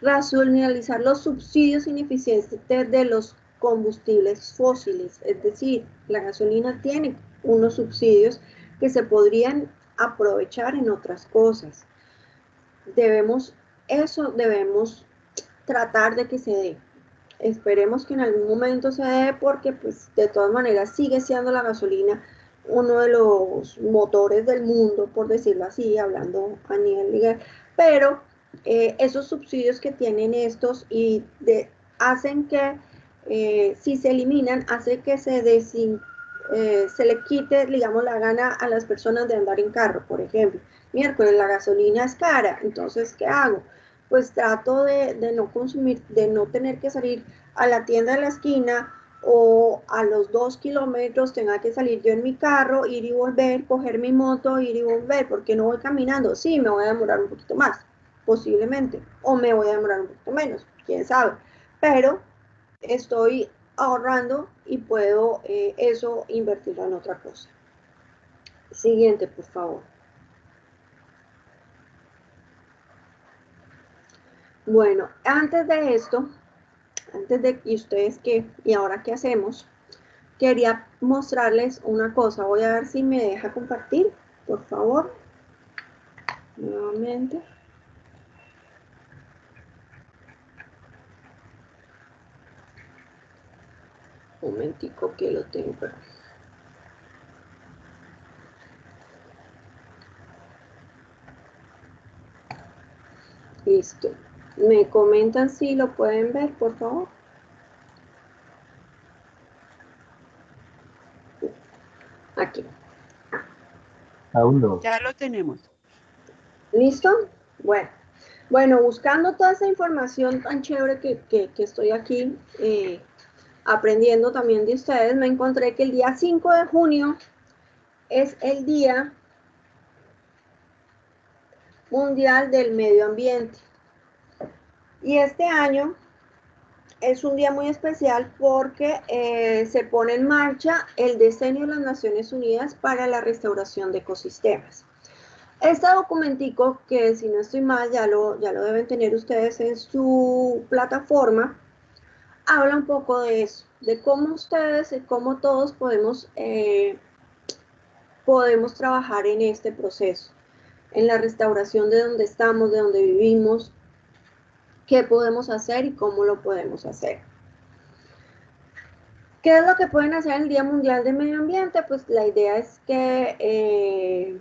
Racionalizar los subsidios ineficientes de los combustibles fósiles, es decir, la gasolina tiene unos subsidios que se podrían aprovechar en otras cosas. Debemos tratar de que se dé. Esperemos que en algún momento se dé porque pues de todas maneras sigue siendo la gasolina uno de los motores del mundo, por decirlo así, hablando a nivel legal, pero esos subsidios que tienen estos hacen que, si se eliminan, hace que se le quite, digamos, la gana a las personas de andar en carro, por ejemplo. Miércoles, la gasolina es cara, entonces, ¿qué hago? pues trato de no consumir, de no tener que salir a la tienda de la esquina o a los 2 kilómetros tenga que salir yo en mi carro, ir y volver, coger mi moto, ir y volver, porque no voy caminando. Sí, me voy a demorar un poquito más, posiblemente, o me voy a demorar un poquito menos, quién sabe, pero estoy ahorrando y puedo eso invertirlo en otra cosa. Siguiente, por favor. Bueno, antes de esto, antes de que ustedes y ahora qué hacemos, quería mostrarles una cosa. Voy a ver si me deja compartir, por favor. Nuevamente. Un momentico que lo tengo por ahí. Listo. Me comentan si lo pueden ver, por favor. Aquí. Aún no. Ya lo tenemos. ¿Listo? Bueno, buscando toda esa información tan chévere que estoy aquí aprendiendo también de ustedes, me encontré que el día 5 de junio es el Día Mundial del Medio Ambiente. Y este año es un día muy especial porque se pone en marcha el Decenio de las Naciones Unidas para la Restauración de Ecosistemas. Este documentico, que si no estoy mal, ya lo deben tener ustedes en su plataforma, habla un poco de eso, de cómo ustedes y cómo todos podemos trabajar en este proceso, en la restauración de donde estamos, de donde vivimos, qué podemos hacer y cómo lo podemos hacer. ¿Qué es lo que pueden hacer en el Día Mundial del Medio Ambiente? Pues la idea es que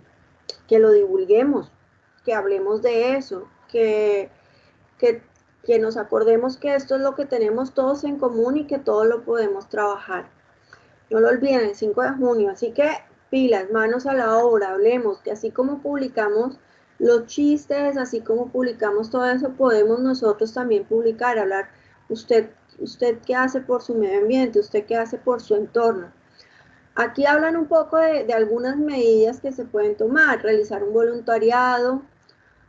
lo divulguemos, que hablemos de eso, que nos acordemos que esto es lo que tenemos todos en común y que todos lo podemos trabajar. No lo olviden, el 5 de junio. Así que pilas, manos a la obra, hablemos, que así como publicamos los chistes, así como publicamos todo eso, podemos nosotros también publicar, hablar, usted qué hace por su medio ambiente, usted qué hace por su entorno. Aquí hablan un poco de algunas medidas que se pueden tomar, realizar un voluntariado,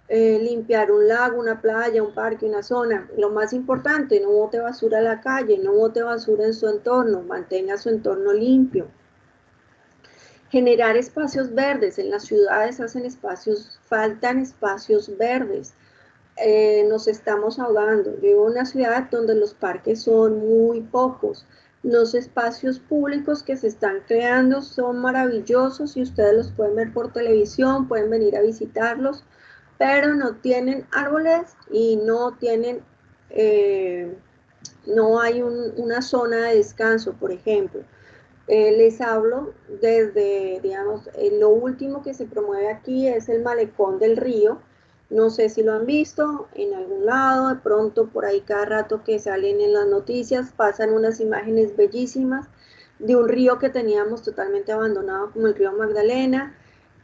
limpiar un lago, una playa, un parque, una zona. Lo más importante, no bote basura a la calle, no bote basura en su entorno, mantenga su entorno limpio. Generar espacios verdes, en las ciudades faltan espacios verdes. Nos estamos ahogando. Yo vivo en una ciudad donde los parques son muy pocos. Los espacios públicos que se están creando son maravillosos y ustedes los pueden ver por televisión, pueden venir a visitarlos, pero no tienen árboles y no tienen, no hay una zona de descanso, por ejemplo. Les hablo desde, digamos, lo último que se promueve aquí es el malecón del río. No sé si lo han visto en algún lado, de pronto por ahí cada rato que salen en las noticias pasan unas imágenes bellísimas de un río que teníamos totalmente abandonado como el río Magdalena.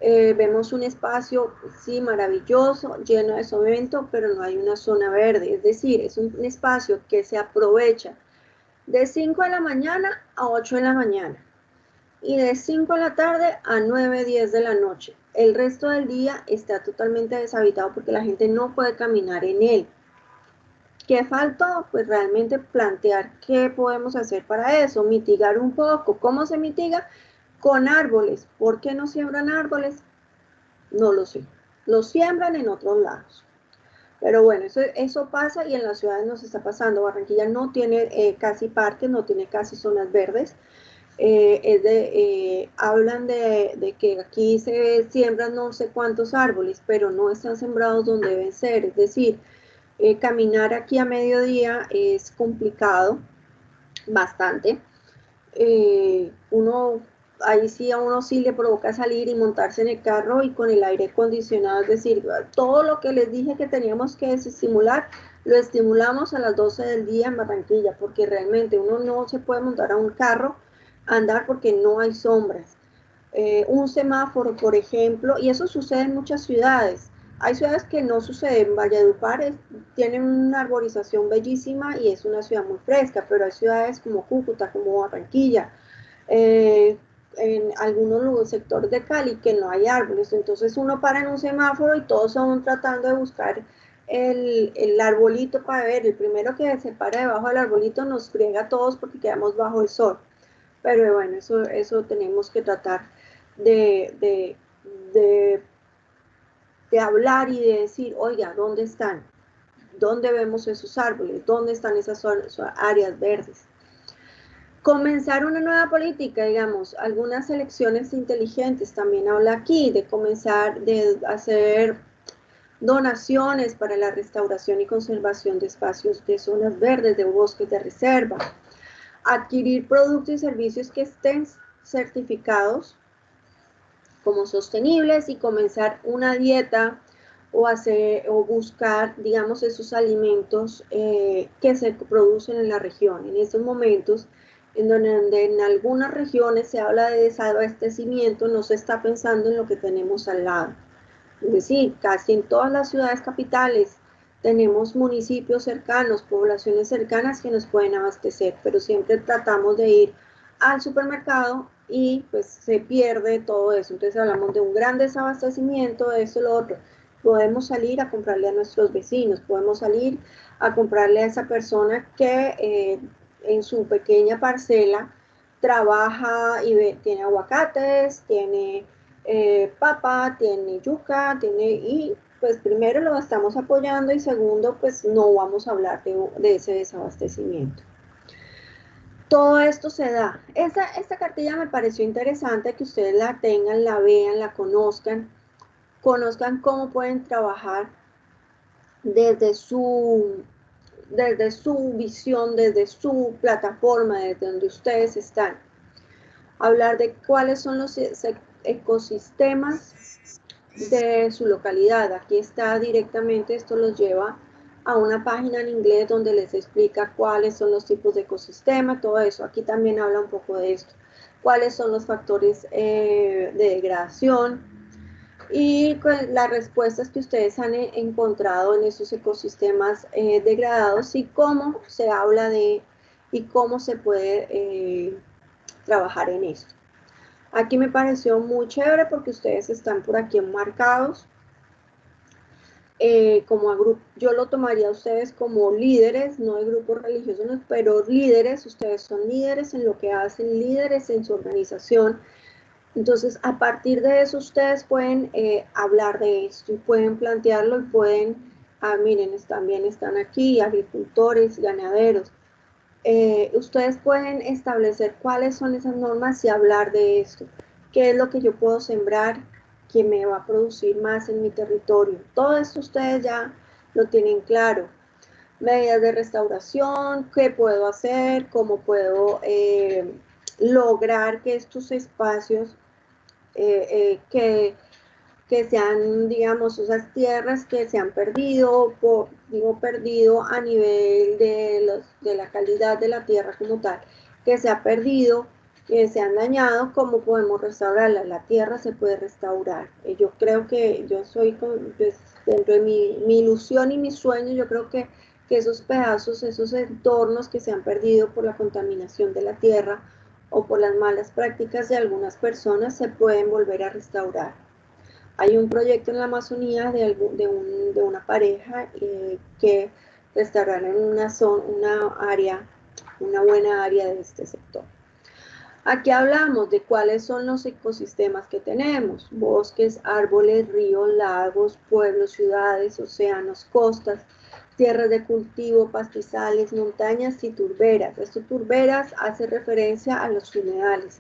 Vemos un espacio, sí, maravilloso, lleno de cemento, pero no hay una zona verde, es decir, es un espacio que se aprovecha de 5 de la mañana a 8 de la mañana y de 5 de la tarde a 9, 10 de la noche. El resto del día está totalmente deshabitado porque la gente no puede caminar en él. ¿Qué faltó? Pues realmente plantear qué podemos hacer para eso, mitigar un poco. ¿Cómo se mitiga? Con árboles. ¿Por qué no siembran árboles? No lo sé. Los siembran en otros lados. Pero bueno, eso pasa y en las ciudades nos está pasando. Barranquilla no tiene casi parques, no tiene casi zonas verdes. Hablan de que aquí se siembran no sé cuántos árboles, pero no están sembrados donde deben ser. Es decir, caminar aquí a mediodía es complicado, bastante. Ahí sí a uno sí le provoca salir y montarse en el carro y con el aire acondicionado, es decir, todo lo que les dije que teníamos que desestimular, lo estimulamos a las 12 del día en Barranquilla, porque realmente uno no se puede montar a un carro a andar porque no hay sombras. Un semáforo, por ejemplo, y eso sucede en muchas ciudades, Hay ciudades que no suceden. Valledupar tiene una arborización bellísima y es una ciudad muy fresca, pero hay ciudades como Cúcuta, como Barranquilla, en algunos sectores de Cali que no hay árboles. Entonces uno para en un semáforo y todos van tratando de buscar el arbolito para ver. El primero que se para debajo del arbolito nos friega a todos porque quedamos bajo el sol. Pero bueno, eso tenemos que tratar de hablar y de decir, oiga, ¿dónde están? ¿Dónde vemos esos árboles? ¿Dónde están esas áreas verdes? Comenzar una nueva política, digamos, algunas elecciones inteligentes, también habla aquí de comenzar, de hacer donaciones para la restauración y conservación de espacios de zonas verdes, de bosques de reserva, adquirir productos y servicios que estén certificados como sostenibles y comenzar una dieta o buscar, digamos, esos alimentos que se producen en la región. En estos momentos, en donde en algunas regiones se habla de desabastecimiento, no se está pensando en lo que tenemos al lado. Es decir, casi en todas las ciudades capitales tenemos municipios cercanos, poblaciones cercanas que nos pueden abastecer, pero siempre tratamos de ir al supermercado y pues se pierde todo eso. Entonces hablamos de un gran desabastecimiento, de esto, lo otro. Podemos salir a comprarle a nuestros vecinos, podemos salir a comprarle a esa persona que en su pequeña parcela trabaja y tiene aguacates, tiene papa, tiene yuca, y pues primero lo estamos apoyando y segundo pues no vamos a hablar de ese desabastecimiento. Todo esto se da. Esta cartilla me pareció interesante que ustedes la tengan, la vean, la conozcan cómo pueden trabajar desde su visión, desde su plataforma, desde donde ustedes están. Hablar de cuáles son los ecosistemas de su localidad. Aquí está directamente, esto los lleva a una página en inglés donde les explica cuáles son los tipos de ecosistema, todo eso. Aquí también habla un poco de esto. Cuáles son los factores de degradación y las respuestas que ustedes han encontrado en esos ecosistemas degradados y cómo se habla de y cómo se puede trabajar en esto. Aquí me pareció muy chévere porque ustedes están por aquí enmarcados como a grupo. Yo lo tomaría a ustedes como líderes, no de grupos religiosos, pero líderes. Ustedes son líderes en lo que hacen, líderes en su organización. Entonces, a partir de eso, ustedes pueden hablar de esto y pueden plantearlo y pueden, miren, también están aquí agricultores, ganaderos. Ustedes pueden establecer cuáles son esas normas y hablar de esto. ¿Qué es lo que yo puedo sembrar que me va a producir más en mi territorio? Todo esto ustedes ya lo tienen claro. Medidas de restauración, qué puedo hacer, cómo puedo lograr que estos espacios que sean, digamos, esas tierras que se han perdido, digo perdido a nivel de la calidad de la tierra como tal, que se ha perdido, que se han dañado, ¿cómo podemos restaurarla? La tierra se puede restaurar. Yo creo que yo soy, pues, dentro de mi ilusión y mi sueño, yo creo que esos pedazos, esos entornos que se han perdido por la contaminación de la tierra o por las malas prácticas de algunas personas se pueden volver a restaurar. Hay un proyecto en la Amazonía de una pareja que restauraron una buena área de este sector. Aquí hablamos de cuáles son los ecosistemas que tenemos: bosques, árboles, ríos, lagos, pueblos, ciudades, océanos, costas, tierras de cultivo, pastizales, montañas y turberas. Estas turberas hace referencia a los humedales.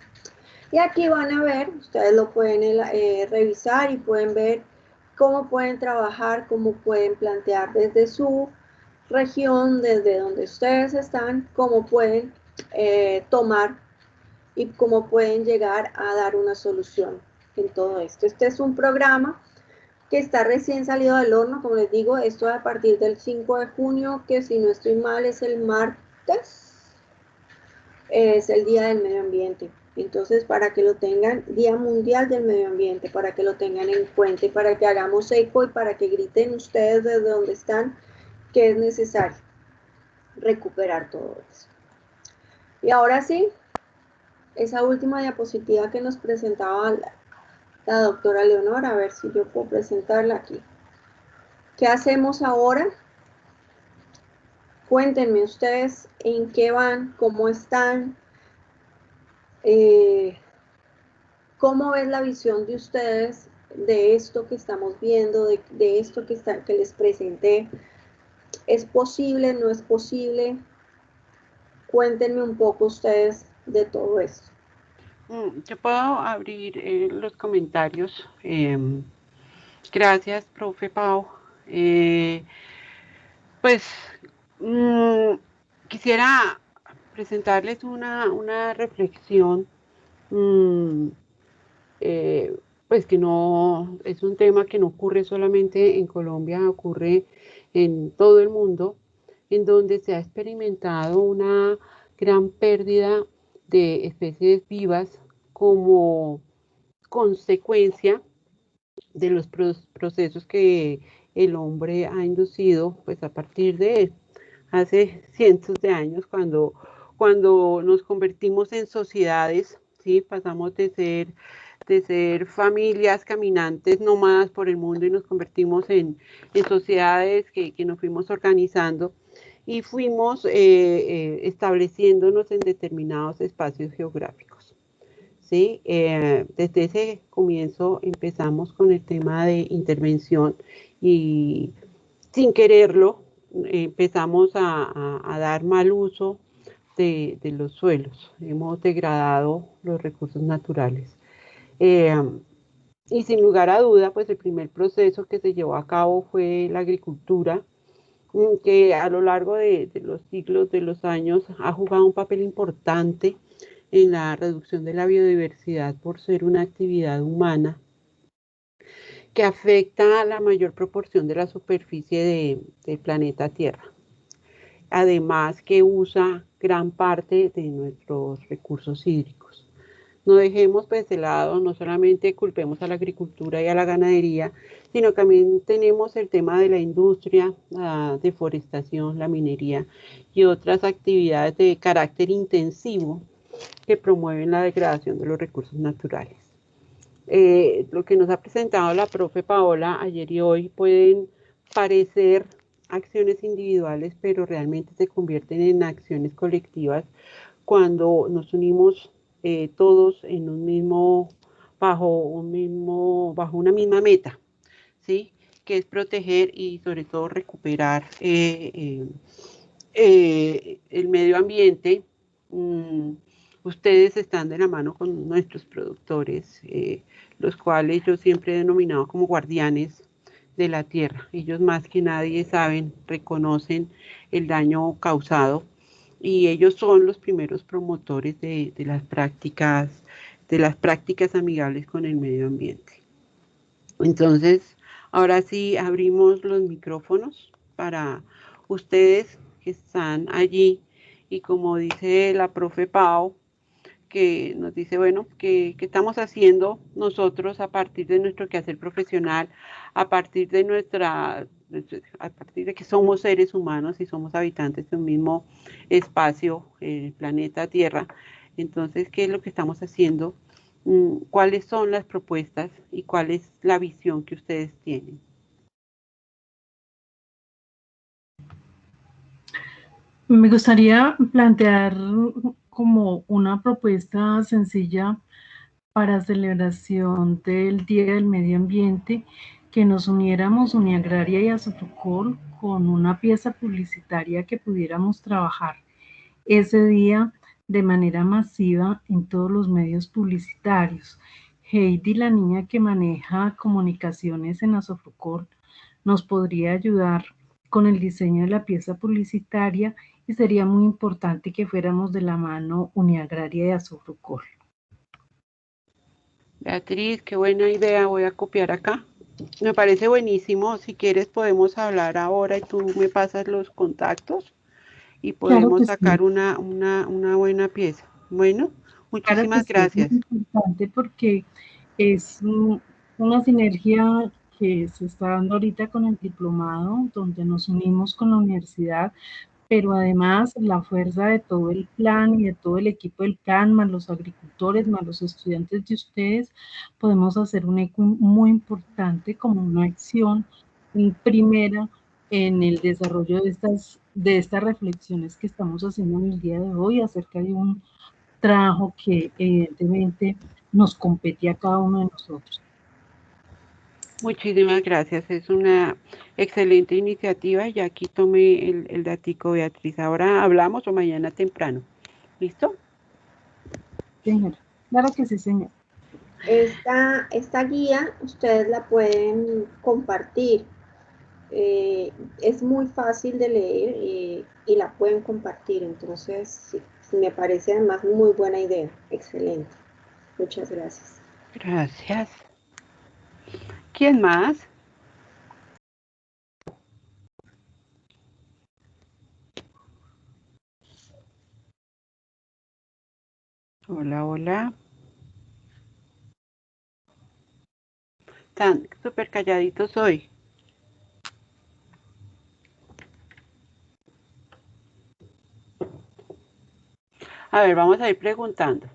Y aquí van a ver, ustedes lo pueden revisar y pueden ver cómo pueden trabajar, cómo pueden plantear desde su región, desde donde ustedes están, cómo pueden tomar y cómo pueden llegar a dar una solución en todo esto. Este es un programa que está recién salido del horno, como les digo, esto a partir del 5 de junio, que si no estoy mal es el martes, es el Día del Medio Ambiente. Entonces, para que lo tengan, Día Mundial del Medio Ambiente, para que lo tengan en cuenta y para que hagamos eco y para que griten ustedes desde donde están que es necesario recuperar todo eso. Y ahora sí, esa última diapositiva que nos presentaba la doctora Leonor, a ver si yo puedo presentarla aquí. ¿Qué hacemos ahora? Cuéntenme ustedes en qué van, cómo están, cómo es la visión de ustedes de esto que estamos viendo, de esto que les presenté. ¿Es posible, no es posible? Cuéntenme un poco ustedes de todo esto. Yo puedo abrir los comentarios. Gracias, profe Pau. Pues quisiera presentarles una reflexión, pues que no es un tema que no ocurre solamente en Colombia, ocurre en todo el mundo, en donde se ha experimentado una gran pérdida de especies vivas como consecuencia de los procesos que el hombre ha inducido, pues a partir de hace cientos de años, cuando nos convertimos en sociedades, ¿sí? Pasamos de ser familias caminantes nómadas por el mundo y nos convertimos en sociedades que nos fuimos organizando y fuimos estableciéndonos en determinados espacios geográficos. ¿Sí? Desde ese comienzo empezamos con el tema de intervención y sin quererlo empezamos a dar mal uso de los suelos. Hemos degradado los recursos naturales. Y sin lugar a duda, pues el primer proceso que se llevó a cabo fue la agricultura, que a lo largo de los siglos, de los años, ha jugado un papel importante en la reducción de la biodiversidad por ser una actividad humana que afecta a la mayor proporción de la superficie del planeta Tierra. Además que usa gran parte de nuestros recursos hídricos. No dejemos pues de lado, no solamente culpemos a la agricultura y a la ganadería, sino también tenemos el tema de la industria, la deforestación, la minería y otras actividades de carácter intensivo que promueven la degradación de los recursos naturales. Lo que nos ha presentado la profe Paola ayer y hoy pueden parecer acciones individuales, pero realmente se convierten en acciones colectivas cuando nos unimos todos en un mismo, bajo una misma meta, ¿sí? Que es proteger y sobre todo recuperar el medio ambiente. Ustedes están de la mano con nuestros productores, los cuales yo siempre he denominado como guardianes de la tierra. Ellos más que nadie saben, reconocen el daño causado y ellos son los primeros promotores de las prácticas amigables con el medio ambiente. Entonces, ahora sí abrimos los micrófonos para ustedes que están allí y como dice la profe Pau, que nos dice, bueno, ¿qué estamos haciendo nosotros a partir de nuestro quehacer profesional, a partir de que somos seres humanos y somos habitantes de un mismo espacio, el planeta Tierra? Entonces, ¿qué es lo que estamos haciendo? ¿Cuáles son las propuestas y cuál es la visión que ustedes tienen? Me gustaría plantear como una propuesta sencilla para celebración del Día del Medio Ambiente, que nos uniéramos Uniagraria y Asofocol con una pieza publicitaria que pudiéramos trabajar ese día de manera masiva en todos los medios publicitarios. Heidi, la niña que maneja comunicaciones en Asofocol, nos podría ayudar con el diseño de la pieza publicitaria y sería muy importante que fuéramos de la mano Uniagraria y Asofocol. Beatriz, qué buena idea, voy a copiar acá. Me parece buenísimo, si quieres podemos hablar ahora y tú me pasas los contactos y podemos sacar una buena pieza. Bueno, Muchísimas Claro que sí, gracias. es muy importante porque es una sinergia que se está dando ahorita con el diplomado, donde nos unimos con la universidad, pero además la fuerza de todo el plan y de todo el equipo del plan, más los agricultores, más los estudiantes de ustedes, podemos hacer un eco muy importante como una acción primera en el desarrollo de estas reflexiones que estamos haciendo en el día de hoy acerca de un trabajo que evidentemente nos compete a cada uno de nosotros. Muchísimas gracias. Es una excelente iniciativa. Ya aquí tomé el datico, Beatriz. Ahora hablamos o mañana temprano. ¿Listo? Señora, claro que sí, señor. Esta guía ustedes la pueden compartir. Es muy fácil de leer y la pueden compartir. Entonces, sí, me parece además muy buena idea. Excelente. Muchas gracias. Gracias. ¿Quién más? Hola, hola. Tan súper calladitos hoy. A ver, vamos a ir preguntando.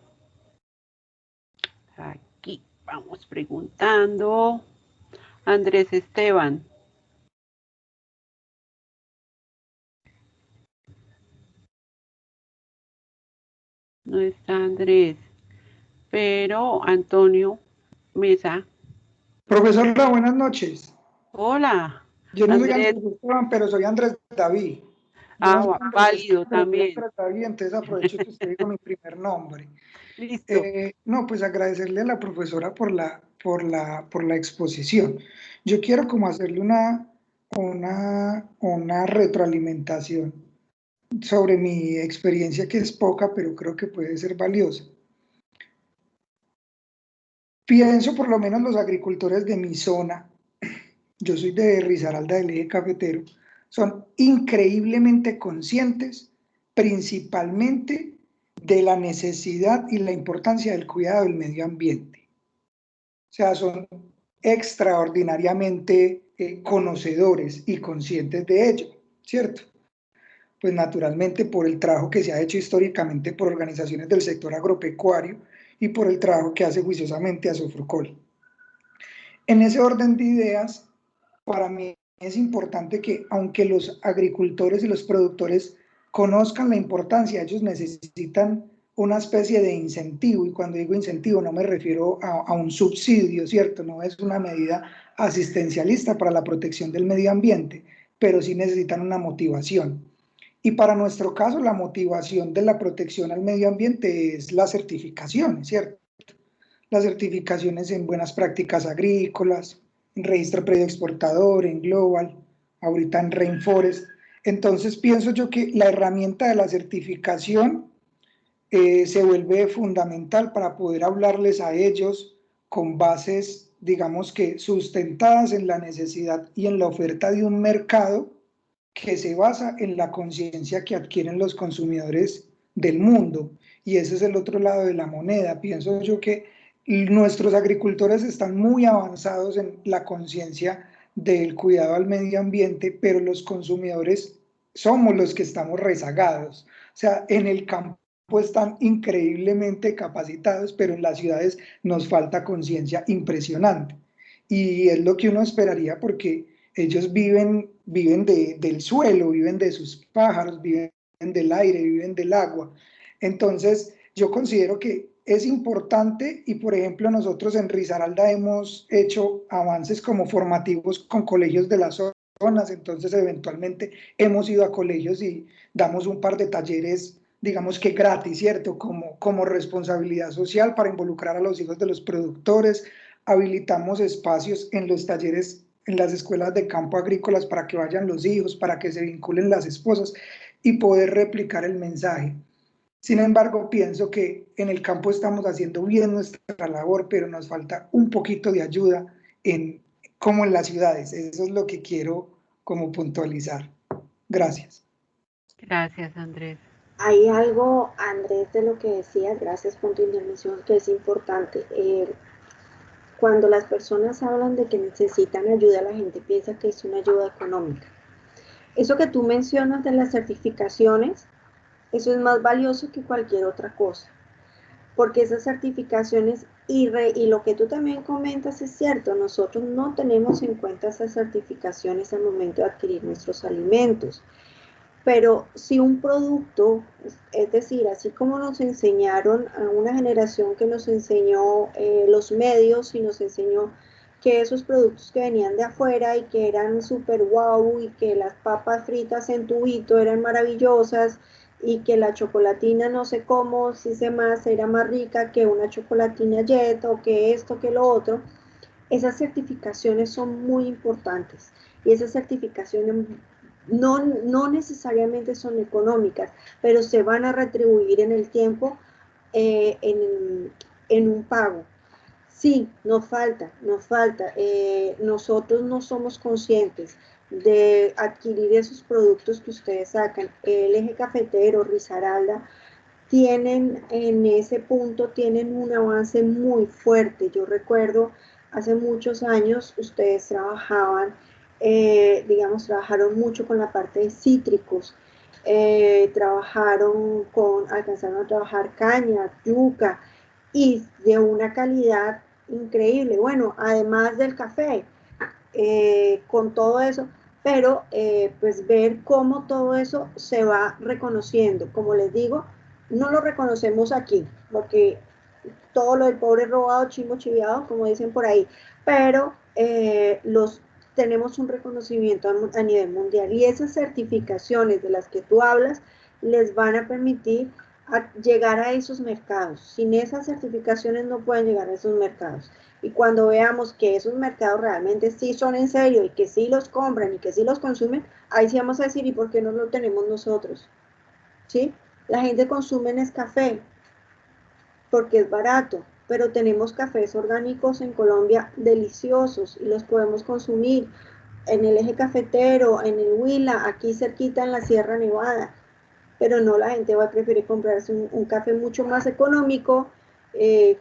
Aquí vamos preguntando. Andrés Esteban. No está Andrés. Pero Antonio Mesa. Profesora, buenas noches. Hola, Yo no soy Andrés. Andrés Esteban, pero soy Andrés David. Yo no soy Andrés Válido Esteban, pero soy también. Andrés David, entonces aprovecho que usted dijo mi primer nombre. Listo. No, pues agradecerle a la profesora por la exposición. Yo quiero como hacerle una retroalimentación sobre mi experiencia, que es poca, pero creo que puede ser valiosa. Pienso por lo menos los agricultores de mi zona, yo soy de Risaralda del Eje Cafetero, son increíblemente conscientes principalmente de la necesidad y la importancia del cuidado del medio ambiente. O sea, son extraordinariamente conocedores y conscientes de ello, ¿cierto? Pues naturalmente por el trabajo que se ha hecho históricamente por organizaciones del sector agropecuario y por el trabajo que hace juiciosamente Asofrucol. En ese orden de ideas, para mí es importante que, aunque los agricultores y los productores conozcan la importancia, ellos necesitan una especie de incentivo, y cuando digo incentivo no me refiero a un subsidio, ¿cierto? No es una medida asistencialista para la protección del medio ambiente, pero sí necesitan una motivación. Y para nuestro caso, la motivación de la protección al medio ambiente es la certificación, ¿cierto? Las certificaciones en buenas prácticas agrícolas, en registro predio exportador, en Global, ahorita en Rainforest. Entonces pienso yo que la herramienta de la certificación se vuelve fundamental para poder hablarles a ellos con bases, digamos que sustentadas en la necesidad y en la oferta de un mercado que se basa en la conciencia que adquieren los consumidores del mundo. Y ese es el otro lado de la moneda. Pienso yo que nuestros agricultores están muy avanzados en la conciencia del cuidado al medio ambiente, pero los consumidores somos los que estamos rezagados. O sea, en el campo están increíblemente capacitados, pero en las ciudades nos falta conciencia impresionante. Y es lo que uno esperaría, porque ellos viven del suelo, viven de sus pájaros, viven del aire, viven del agua. Entonces, yo considero que es importante, y por ejemplo nosotros en Risaralda hemos hecho avances como formativos con colegios de las zonas, entonces eventualmente hemos ido a colegios y damos un par de talleres, digamos que gratis, ¿cierto? Como responsabilidad social para involucrar a los hijos de los productores. Habilitamos espacios en los talleres, en las escuelas de campo agrícolas, para que vayan los hijos, para que se vinculen las esposas y poder replicar el mensaje. Sin embargo, pienso que en el campo estamos haciendo bien nuestra labor, pero nos falta un poquito de ayuda como en las ciudades. Eso es lo que quiero como puntualizar. Gracias. Gracias, Andrés. Hay algo, Andrés, de lo que decías, gracias por tu intervención, que es importante. Cuando las personas hablan de que necesitan ayuda, la gente piensa que es una ayuda económica. Eso que tú mencionas de las certificaciones, eso es más valioso que cualquier otra cosa, porque esas certificaciones y lo que tú también comentas es cierto, nosotros no tenemos en cuenta esas certificaciones al momento de adquirir nuestros alimentos. Pero si un producto, es decir, así como nos enseñaron a una generación que nos enseñó los medios y nos enseñó que esos productos que venían de afuera y que eran súper guau y que las papas fritas en tubito eran maravillosas y que la chocolatina no sé cómo, si se más, era más rica que una chocolatina Jet o que esto, que lo otro, esas certificaciones son muy importantes y esas certificaciones no necesariamente son económicas, pero se van a retribuir en el tiempo en un pago. Sí, nos falta. Nosotros no somos conscientes de adquirir esos productos que ustedes sacan. El Eje Cafetero, Risaralda, tienen en ese punto, tienen un avance muy fuerte. Yo recuerdo hace muchos años ustedes trabajaban, trabajaron mucho con la parte de cítricos, alcanzaron a trabajar caña, yuca y de una calidad increíble. Bueno, además del café, con todo eso, pero pues ver cómo todo eso se va reconociendo. Como les digo, no lo reconocemos aquí, porque todo lo del pobre robado, chimbo chiviado, como dicen por ahí, pero tenemos un reconocimiento a nivel mundial y esas certificaciones de las que tú hablas les van a permitir llegar a esos mercados. Sin esas certificaciones no pueden llegar a esos mercados. Y cuando veamos que esos mercados realmente sí son en serio y que sí los compran y que sí los consumen, ahí sí vamos a decir, ¿y por qué no lo tenemos nosotros? ¿Sí? La gente consume Nescafé porque es barato, pero tenemos cafés orgánicos en Colombia deliciosos y los podemos consumir en el Eje Cafetero, en el Huila, aquí cerquita en la Sierra Nevada, pero no, la gente va a preferir comprarse un café mucho más económico, que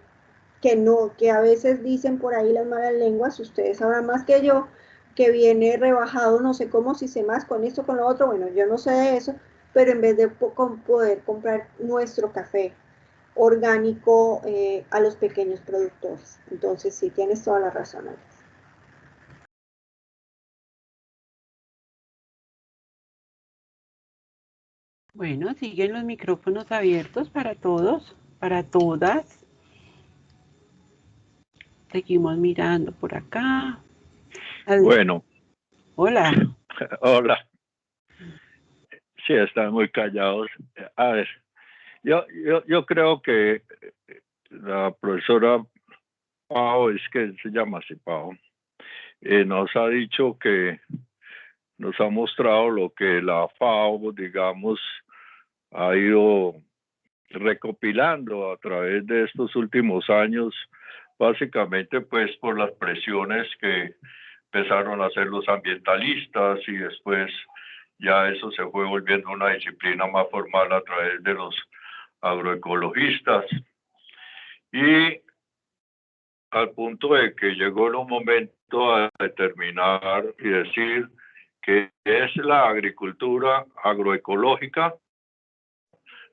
a veces dicen por ahí las malas lenguas, ustedes sabrán más que yo, que viene rebajado, no sé cómo, si sé más con esto, con lo otro, bueno, yo no sé de eso, pero en vez de poder comprar nuestro café orgánico a los pequeños productores. Entonces, sí, tienes toda la razón, Alex. Bueno, siguen los micrófonos abiertos para todos, para todas. Seguimos mirando por acá. Bueno, Hola. hola. Sí, están muy callados. A ver, yo creo que la profesora Pau, es que se llama así Pau, nos ha dicho que nos ha mostrado lo que la FAO, digamos, ha ido recopilando a través de estos últimos años, básicamente pues por las presiones que empezaron a hacer los ambientalistas y después ya eso se fue volviendo una disciplina más formal a través de los agroecologistas y al punto de que llegó en un momento a determinar y decir que es la agricultura agroecológica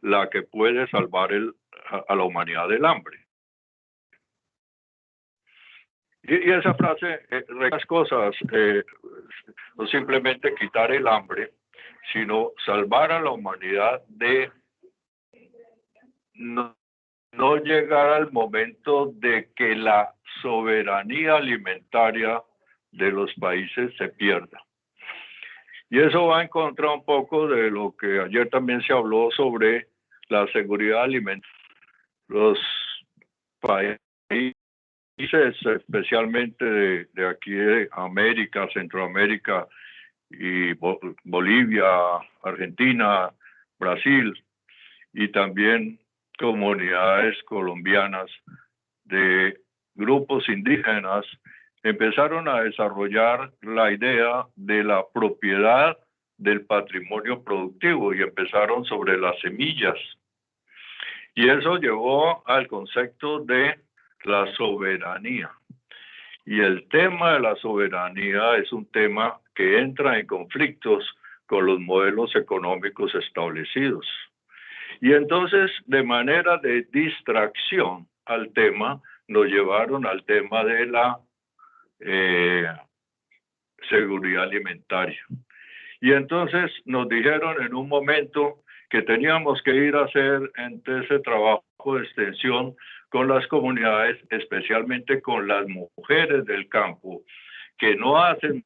la que puede salvar a la humanidad del hambre. Y esa frase, las cosas, no simplemente quitar el hambre, sino salvar a la humanidad de no llegar al momento de que la soberanía alimentaria de los países se pierda. Y eso va en contra un poco de lo que ayer también se habló sobre la seguridad alimentaria. Los países, especialmente de aquí de América, Centroamérica y Bolivia, Argentina, Brasil, y también comunidades colombianas de grupos indígenas, empezaron a desarrollar la idea de la propiedad del patrimonio productivo y empezaron sobre las semillas. Y eso llevó al concepto de la soberanía. Y el tema de la soberanía es un tema que entra en conflictos con los modelos económicos establecidos. Y entonces, de manera de distracción al tema, nos llevaron al tema de la seguridad alimentaria. Y entonces nos dijeron en un momento que teníamos que ir a hacer ese trabajo de extensión con las comunidades, especialmente con las mujeres del campo, que no hacen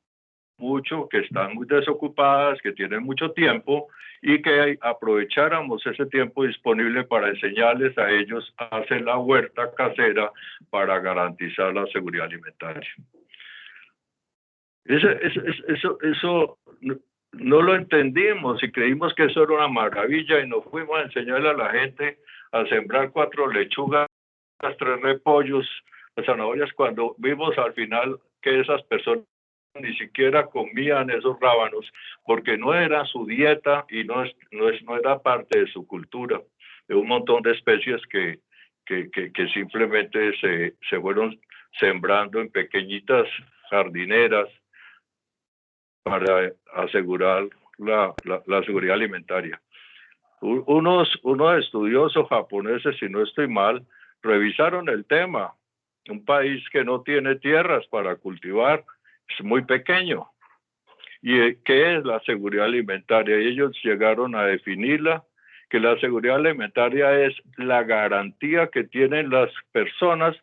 mucho, que están muy desocupadas, que tienen mucho tiempo, y que aprovecháramos ese tiempo disponible para enseñarles a ellos a hacer la huerta casera para garantizar la seguridad alimentaria. Eso no lo entendimos y creímos que eso era una maravilla y nos fuimos a enseñarle a la gente a sembrar 4 lechugas, 3 repollos, las zanahorias, cuando vimos al final que esas personas ni siquiera comían esos rábanos porque no era su dieta y no era parte de su cultura, de un montón de especies que simplemente se fueron sembrando en pequeñitas jardineras para asegurar la seguridad alimentaria. Unos estudiosos japoneses, si no estoy mal, revisaron el tema. Un país que no tiene tierras para cultivar es muy pequeño. ¿Y qué es la seguridad alimentaria? Y ellos llegaron a definirla, que la seguridad alimentaria es la garantía que tienen las personas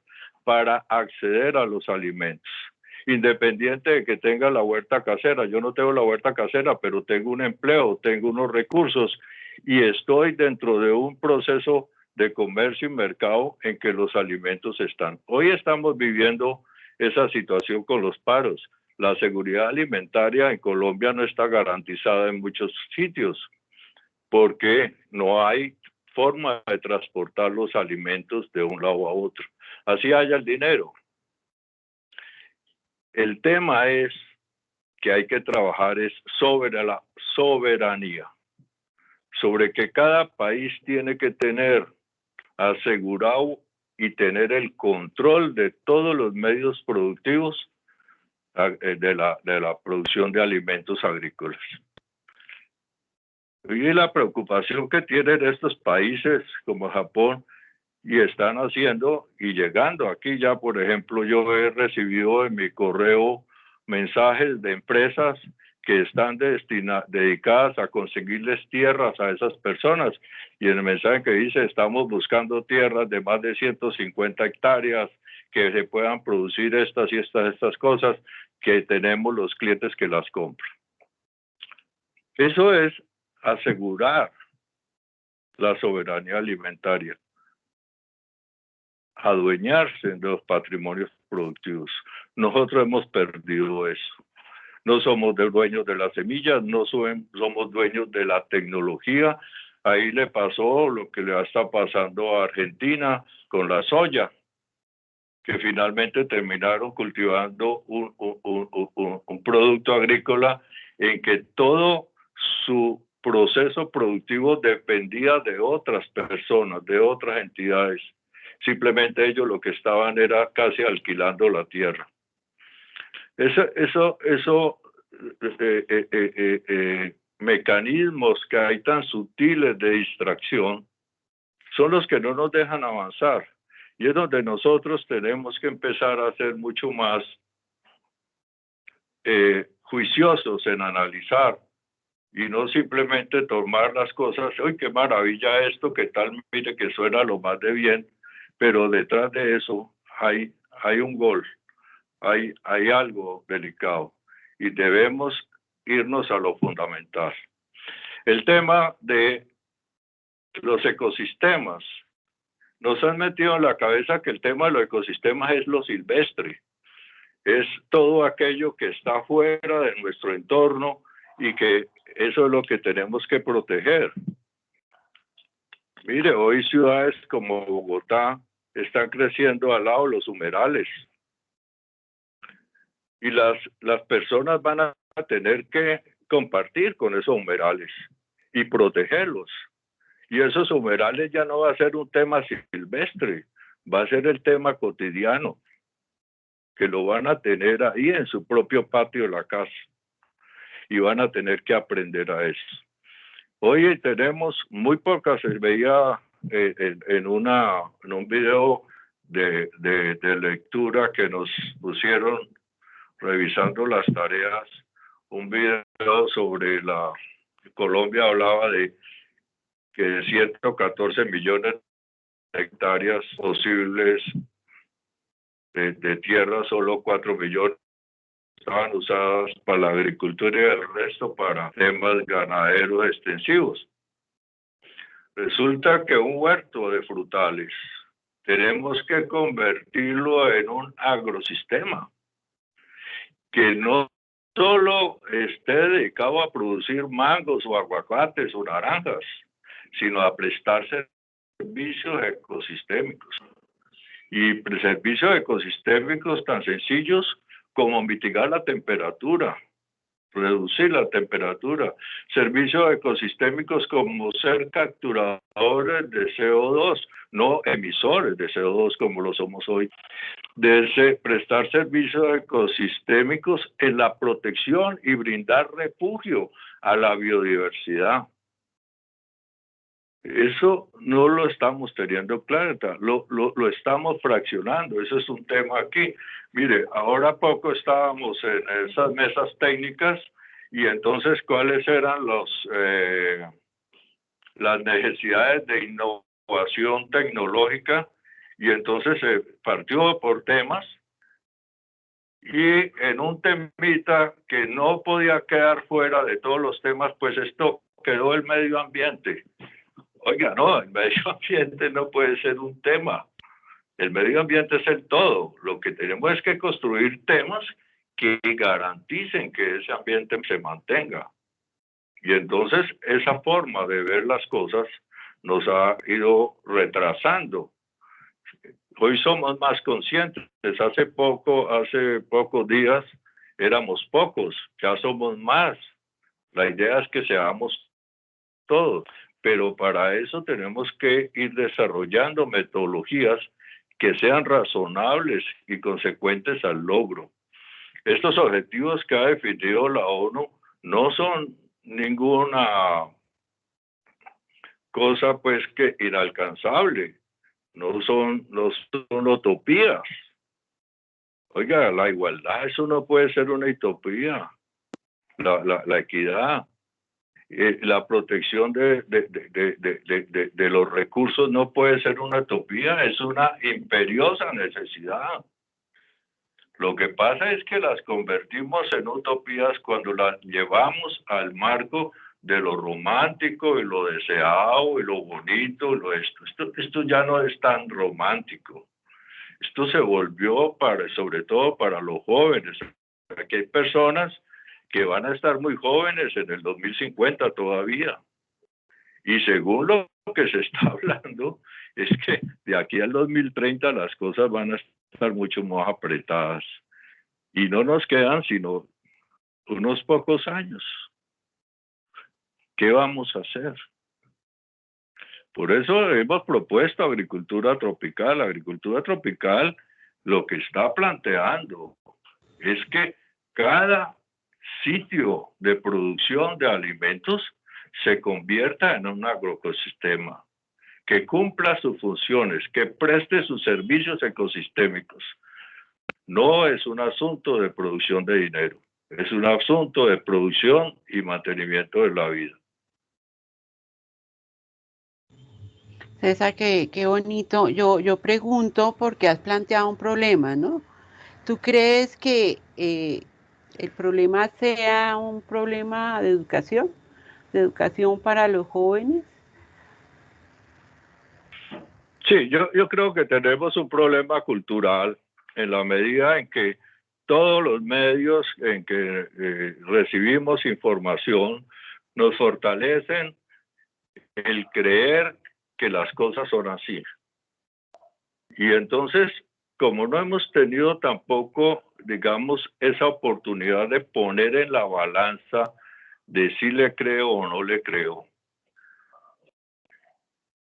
para acceder a los alimentos, independiente de que tenga la huerta casera. Yo no tengo la huerta casera, pero tengo un empleo, tengo unos recursos y estoy dentro de un proceso de comercio y mercado en que los alimentos están. Hoy estamos viviendo esa situación con los paros. La seguridad alimentaria en Colombia no está garantizada en muchos sitios porque no hay forma de transportar los alimentos de un lado a otro. Así haya el dinero. El tema es que hay que trabajar es sobre la soberanía, sobre que cada país tiene que tener asegurado y tener el control de todos los medios productivos de la producción de alimentos agrícolas. Y la preocupación que tienen estos países como Japón y están haciendo y llegando aquí ya, por ejemplo, yo he recibido en mi correo mensajes de empresas que están dedicadas a conseguirles tierras a esas personas. Y en el mensaje que dice, estamos buscando tierras de más de 150 hectáreas que se puedan producir estas y estas cosas, que tenemos los clientes que las compran. Eso es asegurar la soberanía alimentaria, adueñarse de los patrimonios productivos. Nosotros hemos perdido eso. No somos dueños de las semillas, no somos dueños de la tecnología. Ahí le pasó lo que le está pasando a Argentina con la soya, que finalmente terminaron cultivando un producto agrícola en que todo su proceso productivo dependía de otras personas, de otras entidades. Simplemente ellos lo que estaban era casi alquilando la tierra. Mecanismos que hay tan sutiles de distracción son los que no nos dejan avanzar. Y es donde nosotros tenemos que empezar a ser mucho más juiciosos en analizar y no simplemente tomar las cosas, ¡ay, qué maravilla esto, qué tal, mire que suena lo más de bien! Pero detrás de eso hay un gol, hay algo delicado y debemos irnos a lo fundamental. El tema de los ecosistemas. Nos han metido en la cabeza que el tema de los ecosistemas es lo silvestre, es todo aquello que está fuera de nuestro entorno y que eso es lo que tenemos que proteger. Mire, hoy ciudades como Bogotá están creciendo al lado de los humedales y las personas van a tener que compartir con esos humedales y protegerlos. Y esos humedales ya no va a ser un tema silvestre, va a ser el tema cotidiano, que lo van a tener ahí en su propio patio de la casa y van a tener que aprender a eso. Hoy tenemos muy pocas, se veía en un video de lectura que nos pusieron revisando las tareas, un video sobre Colombia hablaba de que de 114 millones de hectáreas posibles de tierra, solo 4 millones estaban usadas para la agricultura y el resto para temas ganaderos extensivos. Resulta que un huerto de frutales tenemos que convertirlo en un agrosistema que no solo esté dedicado a producir mangos o aguacates o naranjas, sino a prestar servicios ecosistémicos. Y servicios ecosistémicos tan sencillos como mitigar la temperatura, reducir la temperatura, servicios ecosistémicos como ser capturadores de CO2, no emisores de CO2 como lo somos hoy, prestar servicios ecosistémicos en la protección y brindar refugio a la biodiversidad. Eso no lo estamos teniendo claro, lo estamos fraccionando, eso es un tema aquí. Mire, ahora poco estábamos en esas mesas técnicas y entonces cuáles eran las necesidades de innovación tecnológica y entonces se partió por temas y en un temita que no podía quedar fuera de todos los temas, pues esto quedó el medio ambiente. Oiga, no, el medio ambiente no puede ser un tema. El medio ambiente es el todo. Lo que tenemos es que construir temas que garanticen que ese ambiente se mantenga. Y entonces esa forma de ver las cosas nos ha ido retrasando. Hoy somos más conscientes. Hace pocos días éramos pocos, ya somos más. La idea es que seamos todos. Pero para eso tenemos que ir desarrollando metodologías que sean razonables y consecuentes al logro. Estos objetivos que ha definido la ONU no son ninguna cosa pues que inalcanzable, no son utopías. Oiga, la igualdad, eso no puede ser una utopía. La equidad. La protección de los recursos no puede ser una utopía, es una imperiosa necesidad. Lo que pasa es que las convertimos en utopías cuando las llevamos al marco de lo romántico y lo deseado y lo bonito. Esto ya no es tan romántico. Esto se volvió sobre todo para los jóvenes. Aquí hay personas que van a estar muy jóvenes en el 2050 todavía. Y según lo que se está hablando, es que de aquí al 2030 las cosas van a estar mucho más apretadas. Y no nos quedan sino unos pocos años. ¿Qué vamos a hacer? Por eso hemos propuesto agricultura tropical. La agricultura tropical lo que está planteando es que cada sitio de producción de alimentos se convierta en un agroecosistema, que cumpla sus funciones, que preste sus servicios ecosistémicos. No es un asunto de producción de dinero, es un asunto de producción y mantenimiento de la vida. César, qué bonito. Yo pregunto porque has planteado un problema, ¿no? ¿Tú crees que el problema sea un problema de educación para los jóvenes? Sí, yo creo que tenemos un problema cultural en la medida en que todos los medios en que recibimos información nos fortalecen el creer que las cosas son así. Y entonces, como no hemos tenido tampoco, digamos, esa oportunidad de poner en la balanza de si le creo o no le creo.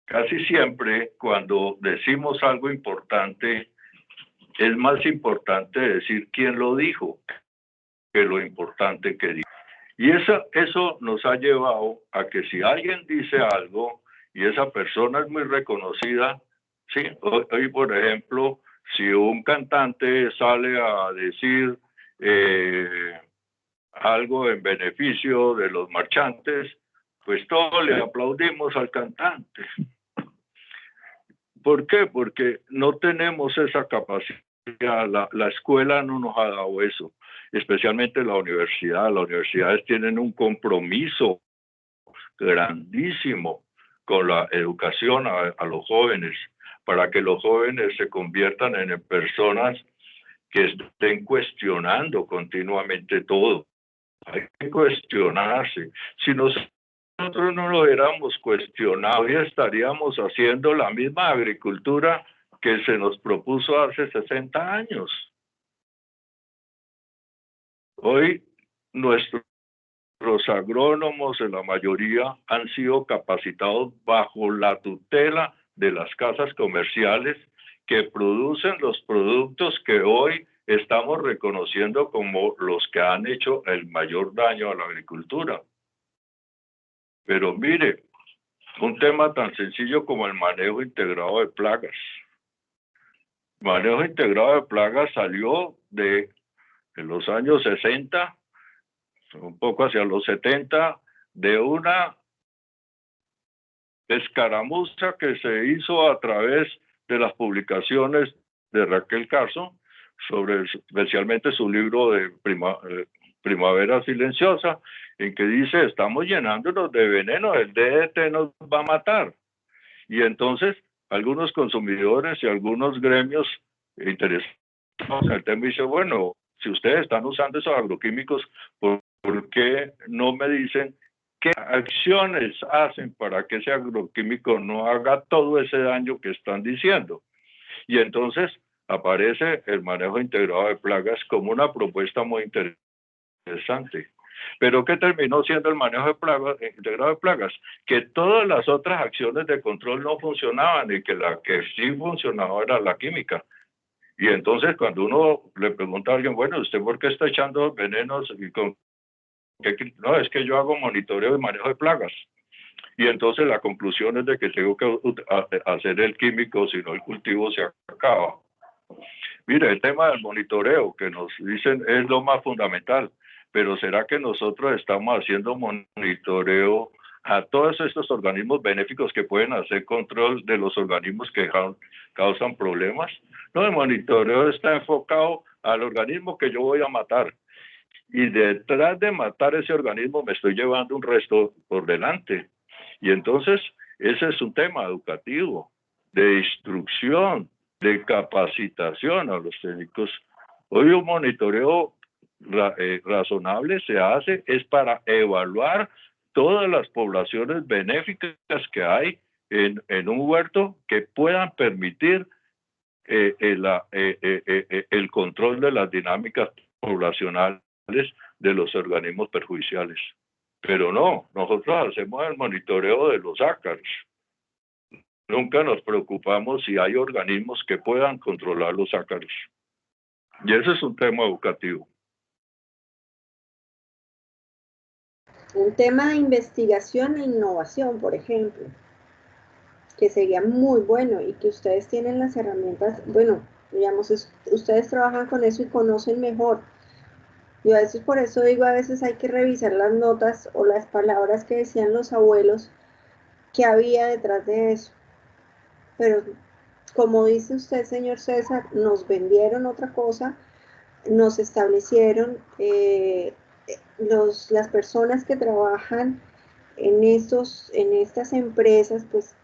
Casi siempre cuando decimos algo importante, es más importante decir quién lo dijo que lo importante que dijo. Y eso nos ha llevado a que si alguien dice algo y esa persona es muy reconocida, ¿sí? Hoy por ejemplo, si un cantante sale a decir algo en beneficio de los marchantes, pues todos le aplaudimos al cantante. ¿Por qué? Porque no tenemos esa capacidad. La escuela no nos ha dado eso, especialmente la universidad. Las universidades tienen un compromiso grandísimo con la educación a los jóvenes, para que los jóvenes se conviertan en personas que estén cuestionando continuamente todo. Hay que cuestionarse. Si nosotros no lo hubiéramos cuestionado, ya estaríamos haciendo la misma agricultura que se nos propuso hace 60 años. Hoy nuestros agrónomos, en la mayoría, han sido capacitados bajo la tutela de las casas comerciales que producen los productos que hoy estamos reconociendo como los que han hecho el mayor daño a la agricultura. Pero mire, un tema tan sencillo como el manejo integrado de plagas. El manejo integrado de plagas salió de los años 60, un poco hacia los 70, de una escaramuza que se hizo a través de las publicaciones de Raquel Carson, sobre especialmente su libro de Primavera Silenciosa, en que dice, estamos llenándonos de veneno, el DDT nos va a matar. Y entonces algunos consumidores y algunos gremios interesados en el tema dicen, bueno, si ustedes están usando esos agroquímicos, ¿por qué no me dicen qué acciones hacen para que ese agroquímico no haga todo ese daño que están diciendo? Y entonces aparece el manejo integrado de plagas como una propuesta muy interesante. Pero ¿qué terminó siendo el manejo de plagas, integrado de plagas? Que todas las otras acciones de control no funcionaban y que la que sí funcionaba era la química. Y entonces cuando uno le pregunta a alguien, bueno, ¿usted por qué está echando venenos? Y no, es que yo hago monitoreo y manejo de plagas. Y entonces la conclusión es de que tengo que hacer el químico, si no el cultivo se acaba. Mire, el tema del monitoreo que nos dicen es lo más fundamental, pero ¿será que nosotros estamos haciendo monitoreo a todos estos organismos benéficos que pueden hacer control de los organismos que causan problemas? No, el monitoreo está enfocado al organismo que yo voy a matar. Y detrás de matar ese organismo me estoy llevando un resto por delante. Y entonces ese es un tema educativo, de instrucción, de capacitación a los técnicos. Hoy un monitoreo razonable se hace es para evaluar todas las poblaciones benéficas que hay en un huerto que puedan permitir el control de las dinámicas poblacionales de los organismos perjudiciales. Pero no, nosotros hacemos el monitoreo de los ácaros. Nunca nos preocupamos si hay organismos que puedan controlar los ácaros. Y ese es un tema educativo. Un tema de investigación e innovación, por ejemplo, que sería muy bueno y que ustedes tienen las herramientas, bueno, digamos, ustedes trabajan con eso y conocen mejor. Yo a veces por eso digo, a veces hay que revisar las notas o las palabras que decían los abuelos que había detrás de eso. Pero como dice usted, señor César, nos vendieron otra cosa, nos establecieron, las personas que trabajan en estas empresas, pues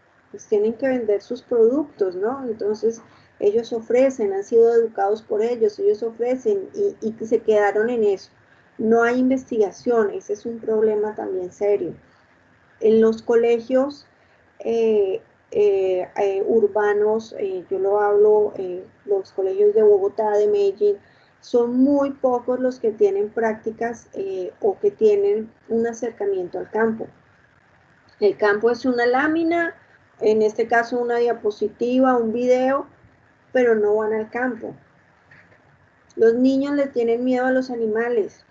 tienen que vender sus productos, ¿no? Entonces ellos ofrecen, han sido educados por ellos ofrecen y se quedaron en eso. No hay investigación, ese es un problema también serio. En los colegios urbanos, yo lo hablo, los colegios de Bogotá, de Medellín, son muy pocos los que tienen prácticas o que tienen un acercamiento al campo. El campo es una lámina, en este caso una diapositiva, un video, pero no van al campo. Los niños le tienen miedo a los animales.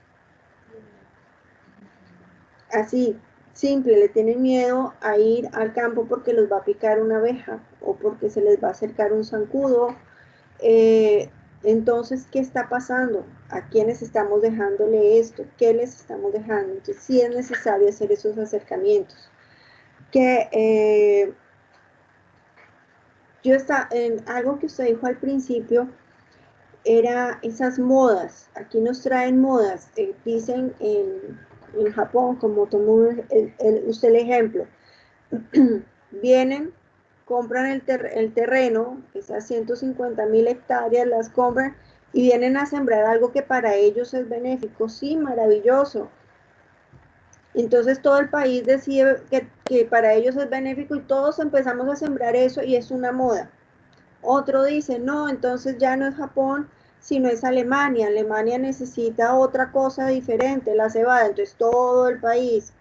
Así, simple, le tienen miedo a ir al campo porque los va a picar una abeja o porque se les va a acercar un zancudo. Entonces, ¿qué está pasando? ¿A quiénes estamos dejándole esto? ¿Qué les estamos dejando? Entonces, sí es necesario hacer esos acercamientos. Algo que usted dijo al principio era esas modas. Aquí nos traen modas. Dicen en Japón, como tomó usted el ejemplo, vienen, compran el terreno, esas 150.000 hectáreas las compran y vienen a sembrar algo que para ellos es benéfico. Sí, maravilloso. Entonces todo el país decide que para ellos es benéfico y todos empezamos a sembrar eso y es una moda. Otro dice, no, entonces ya no es Japón, sino es Alemania. Alemania necesita otra cosa diferente, la cebada. Entonces todo el país,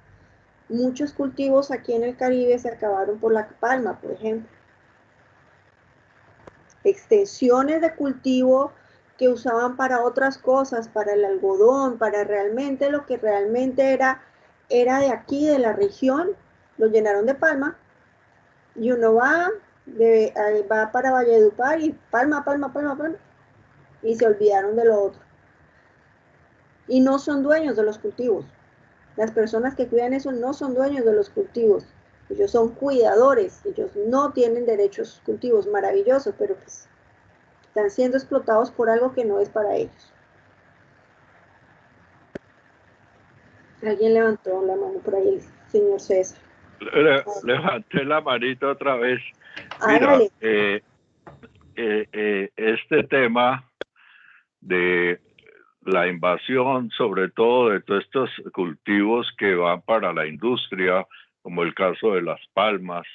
muchos cultivos aquí en el Caribe se acabaron por la palma, por ejemplo. Extensiones de cultivo que usaban para otras cosas, para el algodón, para realmente lo que realmente era de aquí, de la región, lo llenaron de palma y uno va para Valledupar y palma, y se olvidaron de lo otro. Y no son dueños de los cultivos. Las personas que cuidan eso no son dueños de los cultivos. Ellos son cuidadores, ellos no tienen derechos a sus cultivos, maravilloso, pero pues están siendo explotados por algo que no es para ellos. Alguien levantó la mano por ahí, el señor César. Levanté la manita otra vez. Mira, este tema de la invasión, sobre todo de todos estos cultivos que van para la industria, como el caso de las palmas,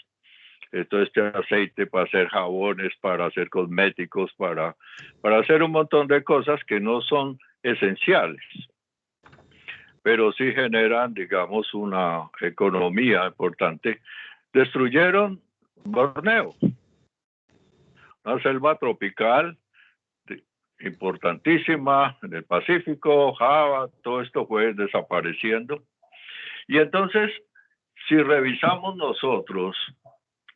todo este aceite para hacer jabones, para hacer cosméticos, para hacer un montón de cosas que no son esenciales, pero sí generan, digamos, una economía importante. Destruyeron Borneo, una selva tropical importantísima en el Pacífico, Java, todo esto fue desapareciendo. Y entonces, si revisamos nosotros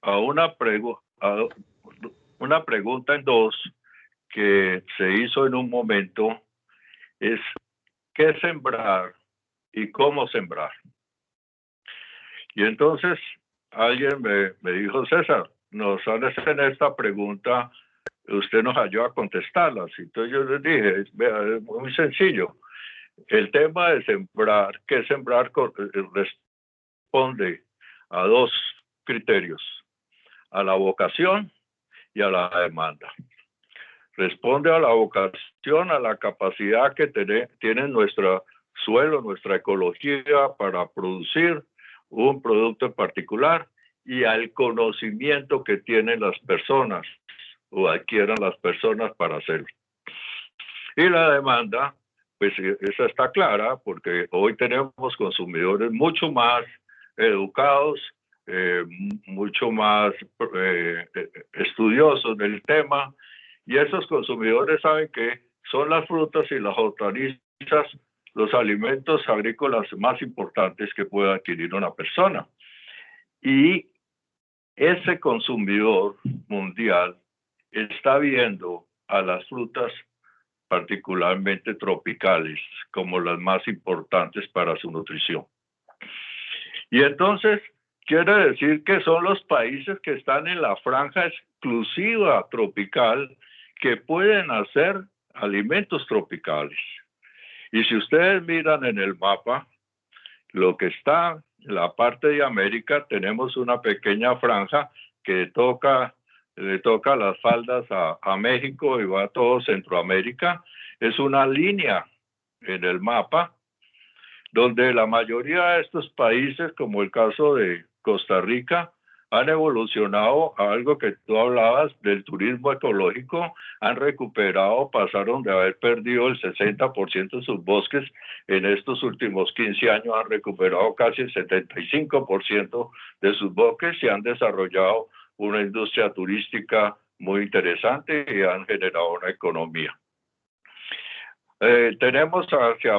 una pregunta en dos que se hizo en un momento, es ¿qué sembrar y cómo sembrar? Y entonces alguien me dijo, César, nos hacen esta pregunta, usted nos ayudó a contestarlas. Entonces yo les dije, vea, es muy sencillo. El tema de sembrar, ¿qué sembrar? Responde a dos criterios, a la vocación y a la demanda. Responde a la vocación, a la capacidad que tiene nuestro suelo, nuestra ecología para producir un producto en particular y al conocimiento que tienen las personas o adquieran las personas para hacerlo. Y la demanda, pues esa está clara, porque hoy tenemos consumidores mucho más educados, mucho más estudiosos del tema, y esos consumidores saben que son las frutas y las hortalizas los alimentos agrícolas más importantes que puede adquirir una persona. Y ese consumidor mundial está viendo a las frutas particularmente tropicales como las más importantes para su nutrición. Y entonces quiere decir que son los países que están en la franja exclusiva tropical que pueden hacer alimentos tropicales. Y si ustedes miran en el mapa, lo que está en la parte de América, tenemos una pequeña franja que le toca las faldas a México y va a todo Centroamérica. Es una línea en el mapa donde la mayoría de estos países, como el caso de Costa Rica, han evolucionado a algo que tú hablabas del turismo ecológico, han recuperado, pasaron de haber perdido el 60% de sus bosques, en estos últimos 15 años han recuperado casi el 75% de sus bosques y han desarrollado una industria turística muy interesante y han generado una economía. Tenemos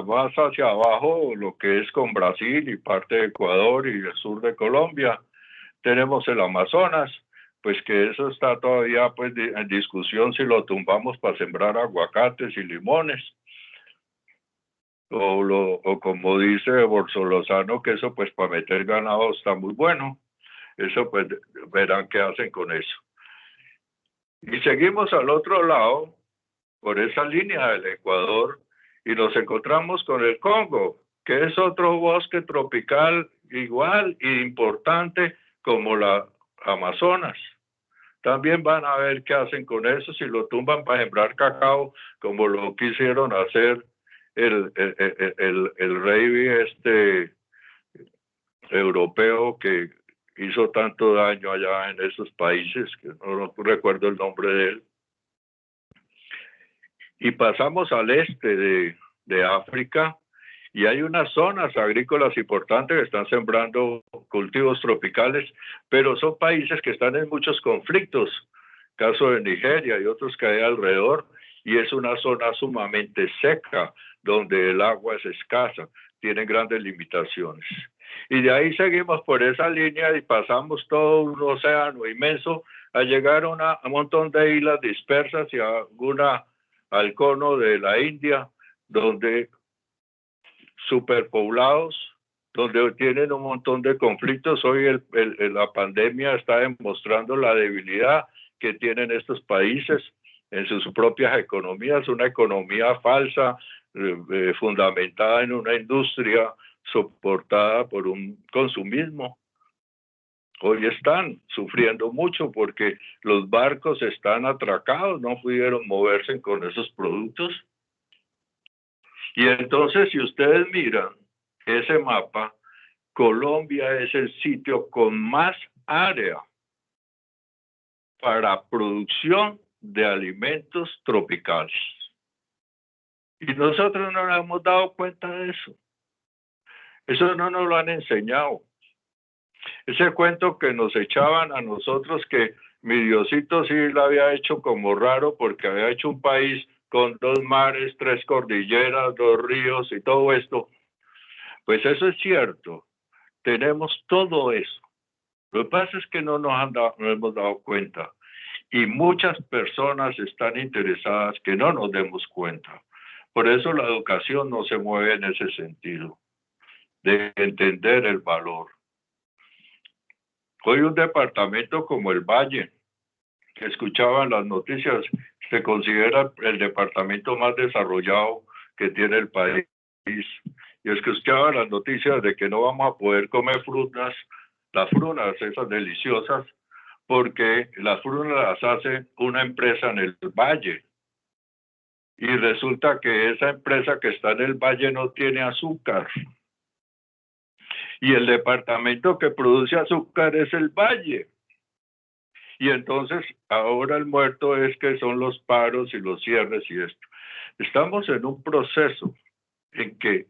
más hacia abajo lo que es con Brasil y parte de Ecuador y el sur de Colombia. Tenemos el Amazonas, pues que eso está todavía pues en discusión si lo tumbamos para sembrar aguacates y limones. O como dice Borsolozano, que eso pues para meter ganado está muy bueno. Eso pues verán qué hacen con eso. Y seguimos al otro lado, por esa línea del Ecuador, y nos encontramos con el Congo, que es otro bosque tropical igual e importante como la Amazonas. También van a ver qué hacen con eso, si lo tumban para sembrar cacao, como lo quisieron hacer el rey europeo que hizo tanto daño allá en esos países, que no recuerdo el nombre de él. Y pasamos al este de África, y hay unas zonas agrícolas importantes que están sembrando cultivos tropicales, pero son países que están en muchos conflictos, caso de Nigeria y otros que hay alrededor, y es una zona sumamente seca, donde el agua es escasa, tiene grandes limitaciones. Y de ahí seguimos por esa línea y pasamos todo un océano inmenso a llegar a un montón de islas dispersas y al cono de la India, donde superpoblados, donde tienen un montón de conflictos. Hoy la pandemia está demostrando la debilidad que tienen estos países en sus propias economías, una economía falsa, fundamentada en una industria soportada por un consumismo. Hoy están sufriendo mucho porque los barcos están atracados, no pudieron moverse con esos productos. Y entonces, si ustedes miran ese mapa, Colombia es el sitio con más área para producción de alimentos tropicales. Y nosotros no nos hemos dado cuenta de eso. Eso no nos lo han enseñado. Ese cuento que nos echaban a nosotros, que mi Diosito sí lo había hecho como raro porque había hecho un país con 2 mares, 3 cordilleras, 2 ríos y todo esto. Pues eso es cierto. Tenemos todo eso. Lo que pasa es que no hemos dado cuenta. Y muchas personas están interesadas que no nos demos cuenta. Por eso la educación no se mueve en ese sentido, de entender el valor. Hoy un departamento como el Valle, que escuchaban las noticias, se considera el departamento más desarrollado que tiene el país. Y escuchaban las noticias de que no vamos a poder comer frutas, las frutas esas deliciosas, porque las frutas las hace una empresa en el Valle. Y resulta que esa empresa que está en el Valle no tiene azúcar. Y el departamento que produce azúcar es el Valle. Y entonces ahora el muerto es que son los paros y los cierres y esto. Estamos en un proceso en que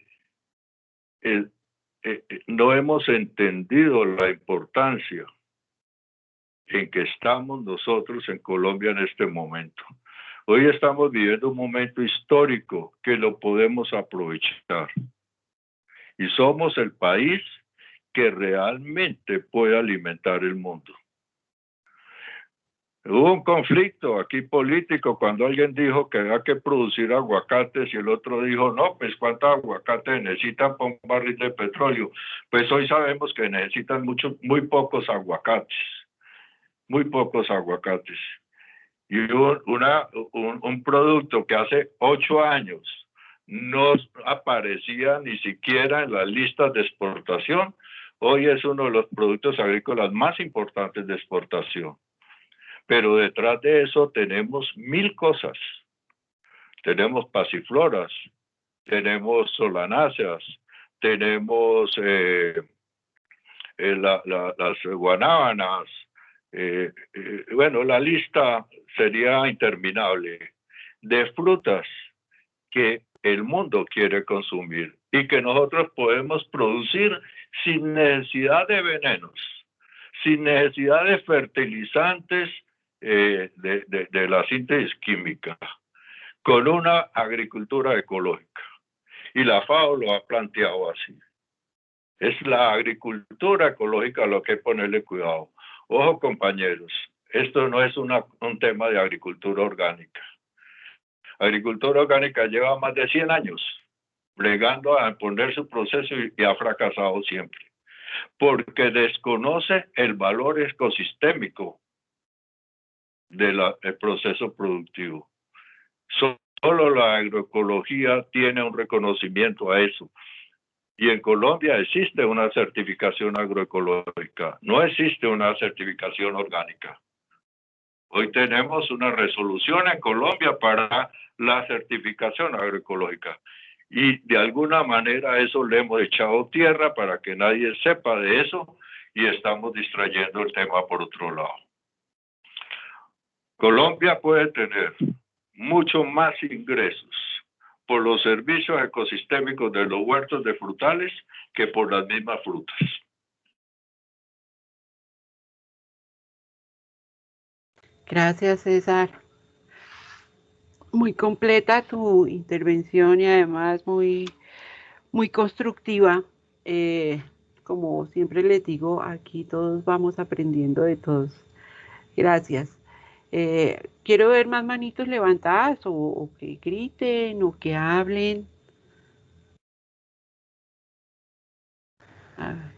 no hemos entendido la importancia en que estamos nosotros en Colombia en este momento. Hoy estamos viviendo un momento histórico que lo podemos aprovechar. Y somos el país que realmente puede alimentar el mundo. Hubo un conflicto aquí político cuando alguien dijo que había que producir aguacates y el otro dijo, no, pues ¿cuántos aguacates necesitan para un barril de petróleo? Pues hoy sabemos que necesitan muy pocos aguacates. Muy pocos aguacates. Y un producto que hace 8 años no aparecía ni siquiera en las listas de exportación, hoy es uno de los productos agrícolas más importantes de exportación. Pero detrás de eso tenemos 1000 cosas. Tenemos pasifloras, tenemos solanáceas, tenemos las guanábanas. Bueno, la lista sería interminable de frutas que el mundo quiere consumir y que nosotros podemos producir sin necesidad de venenos, sin necesidad de fertilizantes de la síntesis química, con una agricultura ecológica. Y la FAO lo ha planteado así. Es la agricultura ecológica lo que hay que ponerle cuidado. Ojo, compañeros, esto no es un tema de agricultura orgánica. Agricultura orgánica lleva más de 100 años bregando a poner su proceso y ha fracasado siempre, porque desconoce el valor ecosistémico del proceso productivo. Solo la agroecología tiene un reconocimiento a eso. Y en Colombia existe una certificación agroecológica, no existe una certificación orgánica. Hoy tenemos una resolución en Colombia para la certificación agroecológica y de alguna manera eso le hemos echado tierra para que nadie sepa de eso y estamos distrayendo el tema por otro lado. Colombia puede tener mucho más ingresos por los servicios ecosistémicos de los huertos de frutales que por las mismas frutas. Gracias, César. Muy completa tu intervención y además muy constructiva. Como siempre les digo, aquí todos vamos aprendiendo de todos. Gracias. Quiero ver más manitos levantadas o que griten o que hablen.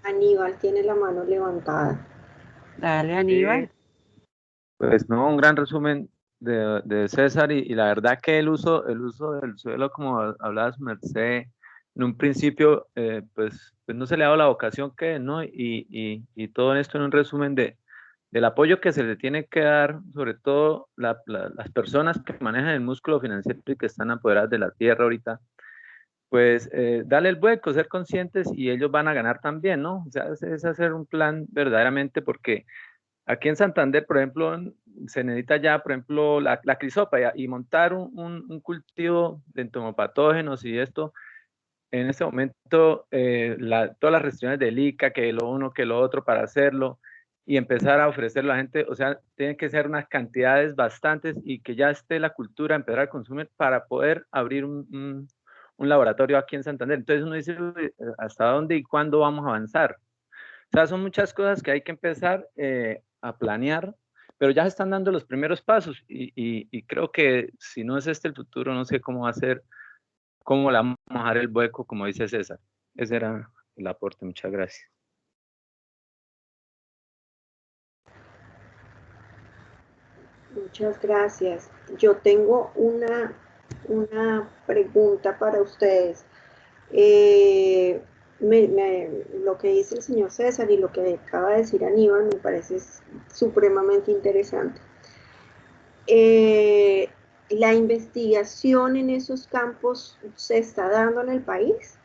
Aníbal tiene la mano levantada. Dale, Aníbal. Pues no, un gran resumen de César y la verdad que el uso del suelo, como hablaba su merced, en un principio pues no se le ha dado la vocación que es, ¿no? Y todo esto en un resumen del apoyo que se le tiene que dar, sobre todo las personas que manejan el músculo financiero y que están apoderadas de la tierra ahorita, pues darle el vuelco, ser conscientes y ellos van a ganar también, ¿no? O sea, es hacer un plan verdaderamente porque aquí en Santander, por ejemplo, se necesita ya, por ejemplo, la crisopa y montar un cultivo de entomopatógenos y esto. En este momento, todas las restricciones del ICA, que lo uno, que lo otro para hacerlo y empezar a ofrecerlo a la gente, o sea, tienen que ser unas cantidades bastantes y que ya esté la cultura, empezar a consumir para poder abrir un laboratorio aquí en Santander. Entonces uno dice, ¿hasta dónde y cuándo vamos a avanzar? O sea, son muchas cosas que hay que empezar a planear, pero ya se están dando los primeros pasos y creo que si no es este el futuro, no sé cómo va a ser, cómo le vamos a dar el hueco, como dice César. Ese era el aporte. Muchas gracias. Muchas gracias. Yo tengo una pregunta para ustedes. Lo que dice el señor César y lo que acaba de decir Aníbal me parece supremamente interesante. ¿La investigación en esos campos se está dando en el país?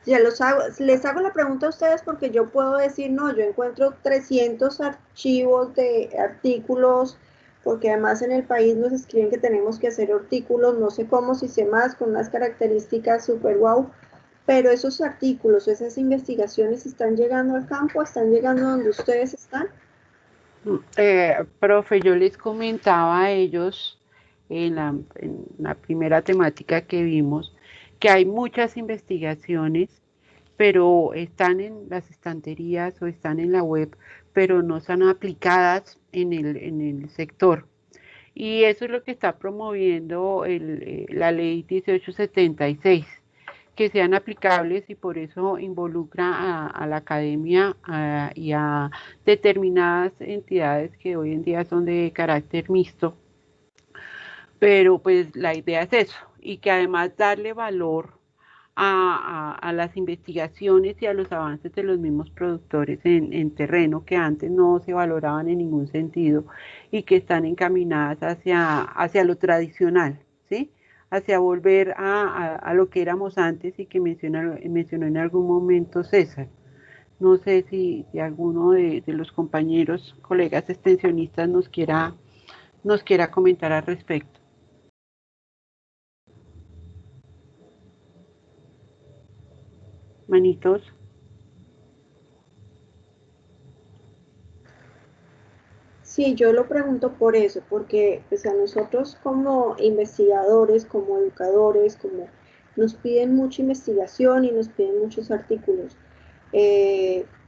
Ya les hago la pregunta a ustedes porque yo puedo decir, no, yo encuentro 300 archivos de artículos, porque además en el país nos escriben que tenemos que hacer artículos, no sé cómo, si sé más, con unas características súper guau, pero esos artículos, esas investigaciones están llegando al campo, están llegando donde ustedes están. Profe, yo les comentaba a ellos en la primera temática que vimos que hay muchas investigaciones, pero están en las estanterías o están en la web, pero no están aplicadas en el sector. Y eso es lo que está promoviendo la ley 1876, que sean aplicables y por eso involucra a la academia y a determinadas entidades que hoy en día son de carácter mixto. Pero pues la idea es eso, y que además darle valor a las investigaciones y a los avances de los mismos productores en terreno que antes no se valoraban en ningún sentido y que están encaminadas hacia lo tradicional, ¿sí? Hacia volver a lo que éramos antes y que mencionó en algún momento César, No sé si alguno de los compañeros, colegas extensionistas nos quiera comentar al respecto. Manitos. Sí, yo lo pregunto por eso, porque pues, a nosotros como investigadores, como educadores, como nos piden mucha investigación y nos piden muchos artículos,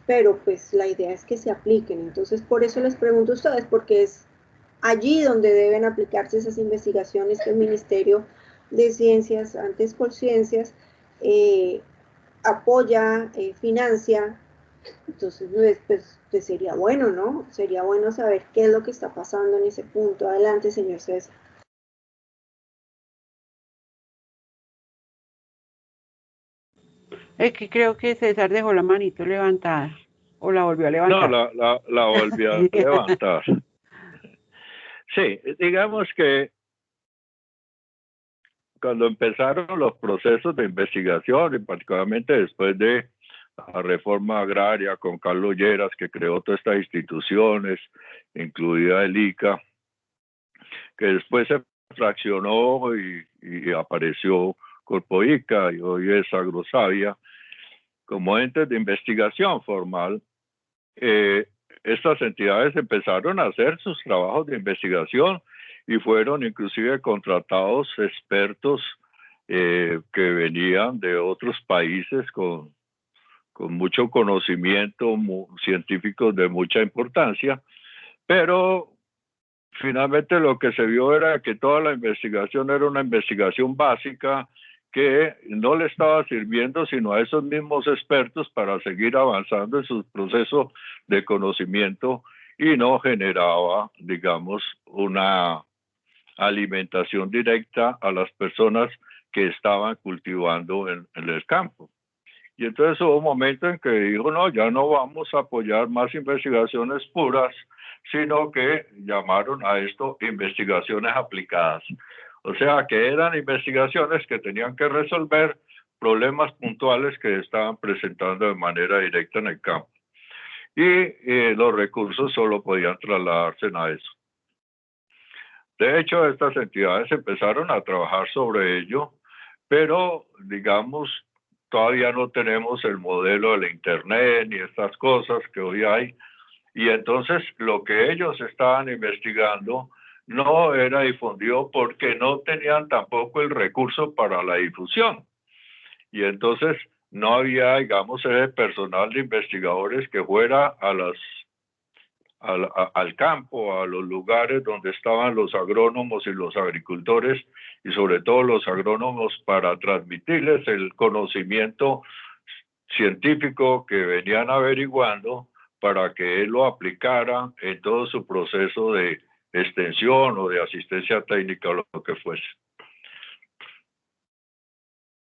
pero pues la idea es que se apliquen. Entonces, por eso les pregunto a ustedes, porque es allí donde deben aplicarse esas investigaciones que el Ministerio de Ciencias, antes Colciencias, apoya, financia. Entonces, pues sería bueno, ¿no? Sería bueno saber qué es lo que está pasando en ese punto. Adelante, señor César. Es que creo que César dejó la manito levantada o la volvió a levantar. No, la volví a levantar. Sí, digamos que cuando empezaron los procesos de investigación, y particularmente después de la reforma agraria con Carlos Lleras, que creó todas estas instituciones, incluida el ICA, que después se fraccionó y apareció Corpo ICA y hoy es Agrosavia, como entes de investigación formal. Estas entidades empezaron a hacer sus trabajos de investigación y fueron inclusive contratados expertos que venían de otros países con mucho conocimiento, científicos de mucha importancia, pero finalmente lo que se vio era que toda la investigación era una investigación básica que no le estaba sirviendo sino a esos mismos expertos para seguir avanzando en su proceso de conocimiento y no generaba, digamos, una alimentación directa a las personas que estaban cultivando en el campo. Y entonces hubo un momento en que dijo, no, ya no vamos a apoyar más investigaciones puras, sino que llamaron a esto investigaciones aplicadas. O sea, que eran investigaciones que tenían que resolver problemas puntuales que estaban presentando de manera directa en el campo. Y los recursos solo podían trasladarse a eso. De hecho, estas entidades empezaron a trabajar sobre ello, pero, digamos, todavía no tenemos el modelo de la Internet ni estas cosas que hoy hay. Y entonces lo que ellos estaban investigando no era difundido porque no tenían tampoco el recurso para la difusión. Y entonces no había, digamos, ese personal de investigadores que fuera al campo, a los lugares donde estaban los agrónomos y los agricultores, y sobre todo los agrónomos, para transmitirles el conocimiento científico que venían averiguando para que él lo aplicara en todo su proceso de extensión o de asistencia técnica o lo que fuese.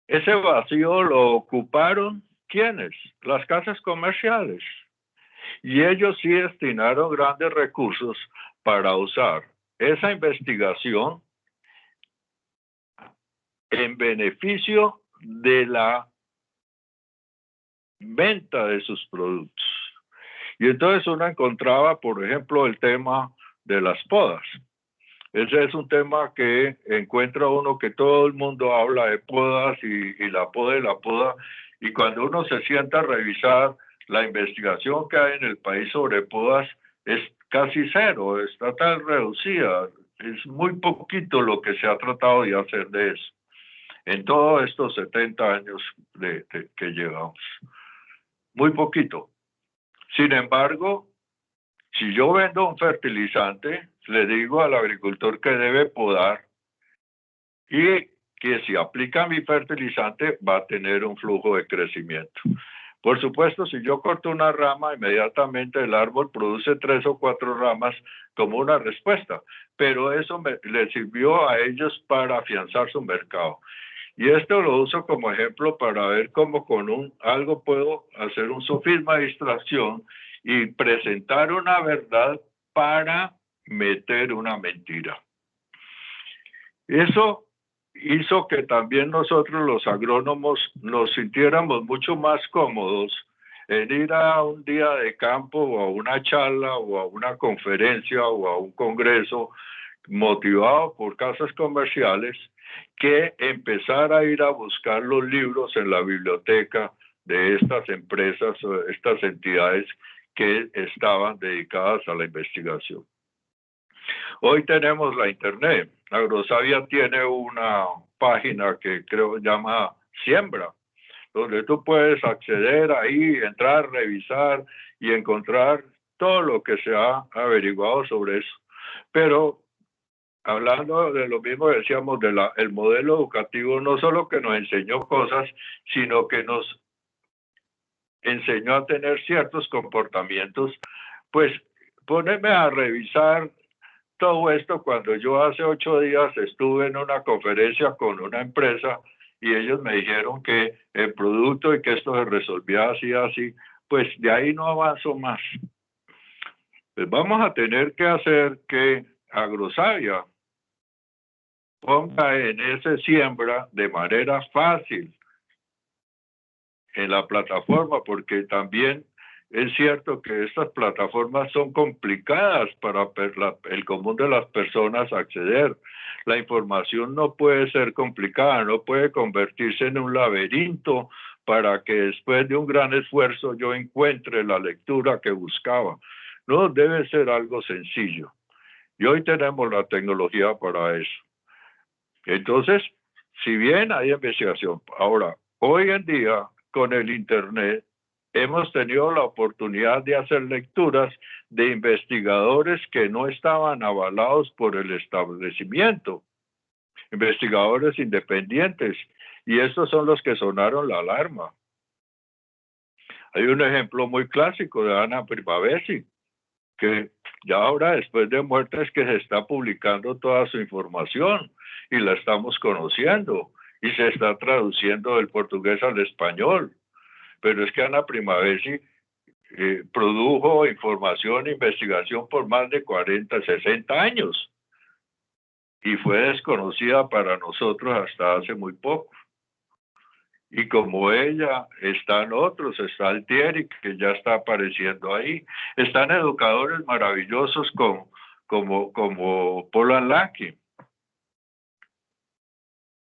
Ese vacío lo ocuparon, ¿quiénes? Las casas comerciales. Y ellos sí destinaron grandes recursos para usar esa investigación en beneficio de la venta de sus productos. Y entonces uno encontraba, por ejemplo, el tema de las podas. Ese es un tema que encuentra uno que todo el mundo habla de podas y la poda, y cuando uno se sienta a revisar la investigación que hay en el país sobre podas, es casi cero, está tan reducida, es muy poquito lo que se ha tratado de hacer de eso, en todos estos 70 años que llevamos. Muy poquito. Sin embargo, si yo vendo un fertilizante, le digo al agricultor que debe podar y que si aplica mi fertilizante va a tener un flujo de crecimiento. Por supuesto, si yo corto una rama, inmediatamente el árbol produce 3 o 4 ramas como una respuesta, pero eso le sirvió a ellos para afianzar su mercado. Y esto lo uso como ejemplo para ver cómo con algo puedo hacer un sofisma de distracción y presentar una verdad para meter una mentira. Eso hizo que también nosotros los agrónomos nos sintiéramos mucho más cómodos en ir a un día de campo o a una charla o a una conferencia o a un congreso motivado por casas comerciales que empezar a ir a buscar los libros en la biblioteca de estas empresas o estas entidades que estaban dedicadas a la investigación. Hoy tenemos la internet. Agrosavia tiene una página que creo llama Siembra, donde tú puedes acceder ahí, entrar, revisar y encontrar todo lo que se ha averiguado sobre eso. Pero hablando de lo mismo decíamos, el modelo educativo no solo que nos enseñó cosas, sino que nos enseñó a tener ciertos comportamientos. Pues ponerme a revisar todo esto cuando yo hace 8 días estuve en una conferencia con una empresa y ellos me dijeron que el producto y que esto se resolvía así, pues de ahí no avanzo más. Pues vamos a tener que hacer que Agrosavia ponga en ese Siembra de manera fácil en la plataforma, porque también es cierto que estas plataformas son complicadas para el común de las personas acceder. La información no puede ser complicada, no puede convertirse en un laberinto para que después de un gran esfuerzo yo encuentre la lectura que buscaba. No, debe ser algo sencillo. Y hoy tenemos la tecnología para eso. Entonces, si bien hay investigación, ahora, hoy en día, con el Internet, hemos tenido la oportunidad de hacer lecturas de investigadores que no estaban avalados por el establecimiento, investigadores independientes, y estos son los que sonaron la alarma. Hay un ejemplo muy clásico de Ana Primavesi, que ya ahora después de muerte es que se está publicando toda su información y la estamos conociendo y se está traduciendo del portugués al español. Pero es que Ana Primavesi produjo información e investigación por más de 40, 60 años y fue desconocida para nosotros hasta hace muy poco. Y como ella, están otros, está Altieri, que ya está apareciendo ahí, están educadores maravillosos como Polan Laki,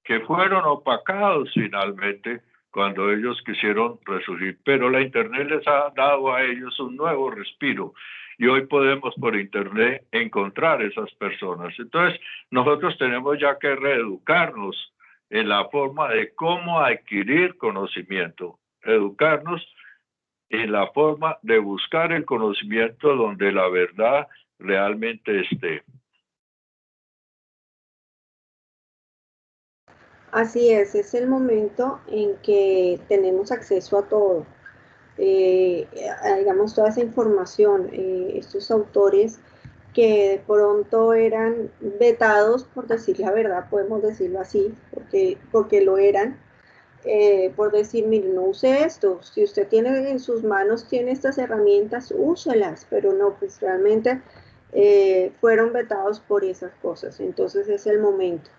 que fueron opacados finalmente cuando ellos quisieron resurgir, pero la Internet les ha dado a ellos un nuevo respiro y hoy podemos por Internet encontrar esas personas. Entonces, nosotros tenemos ya que reeducarnos en la forma de cómo adquirir conocimiento, educarnos en la forma de buscar el conocimiento donde la verdad realmente esté. Así es el momento en que tenemos acceso a todo, digamos, toda esa información, estos autores que de pronto eran vetados, por decir la verdad, podemos decirlo así, porque lo eran, por decir, mire, no use esto, si usted tiene en sus manos, tiene estas herramientas, úselas, pero no, pues realmente fueron vetados por esas cosas, entonces es el momento.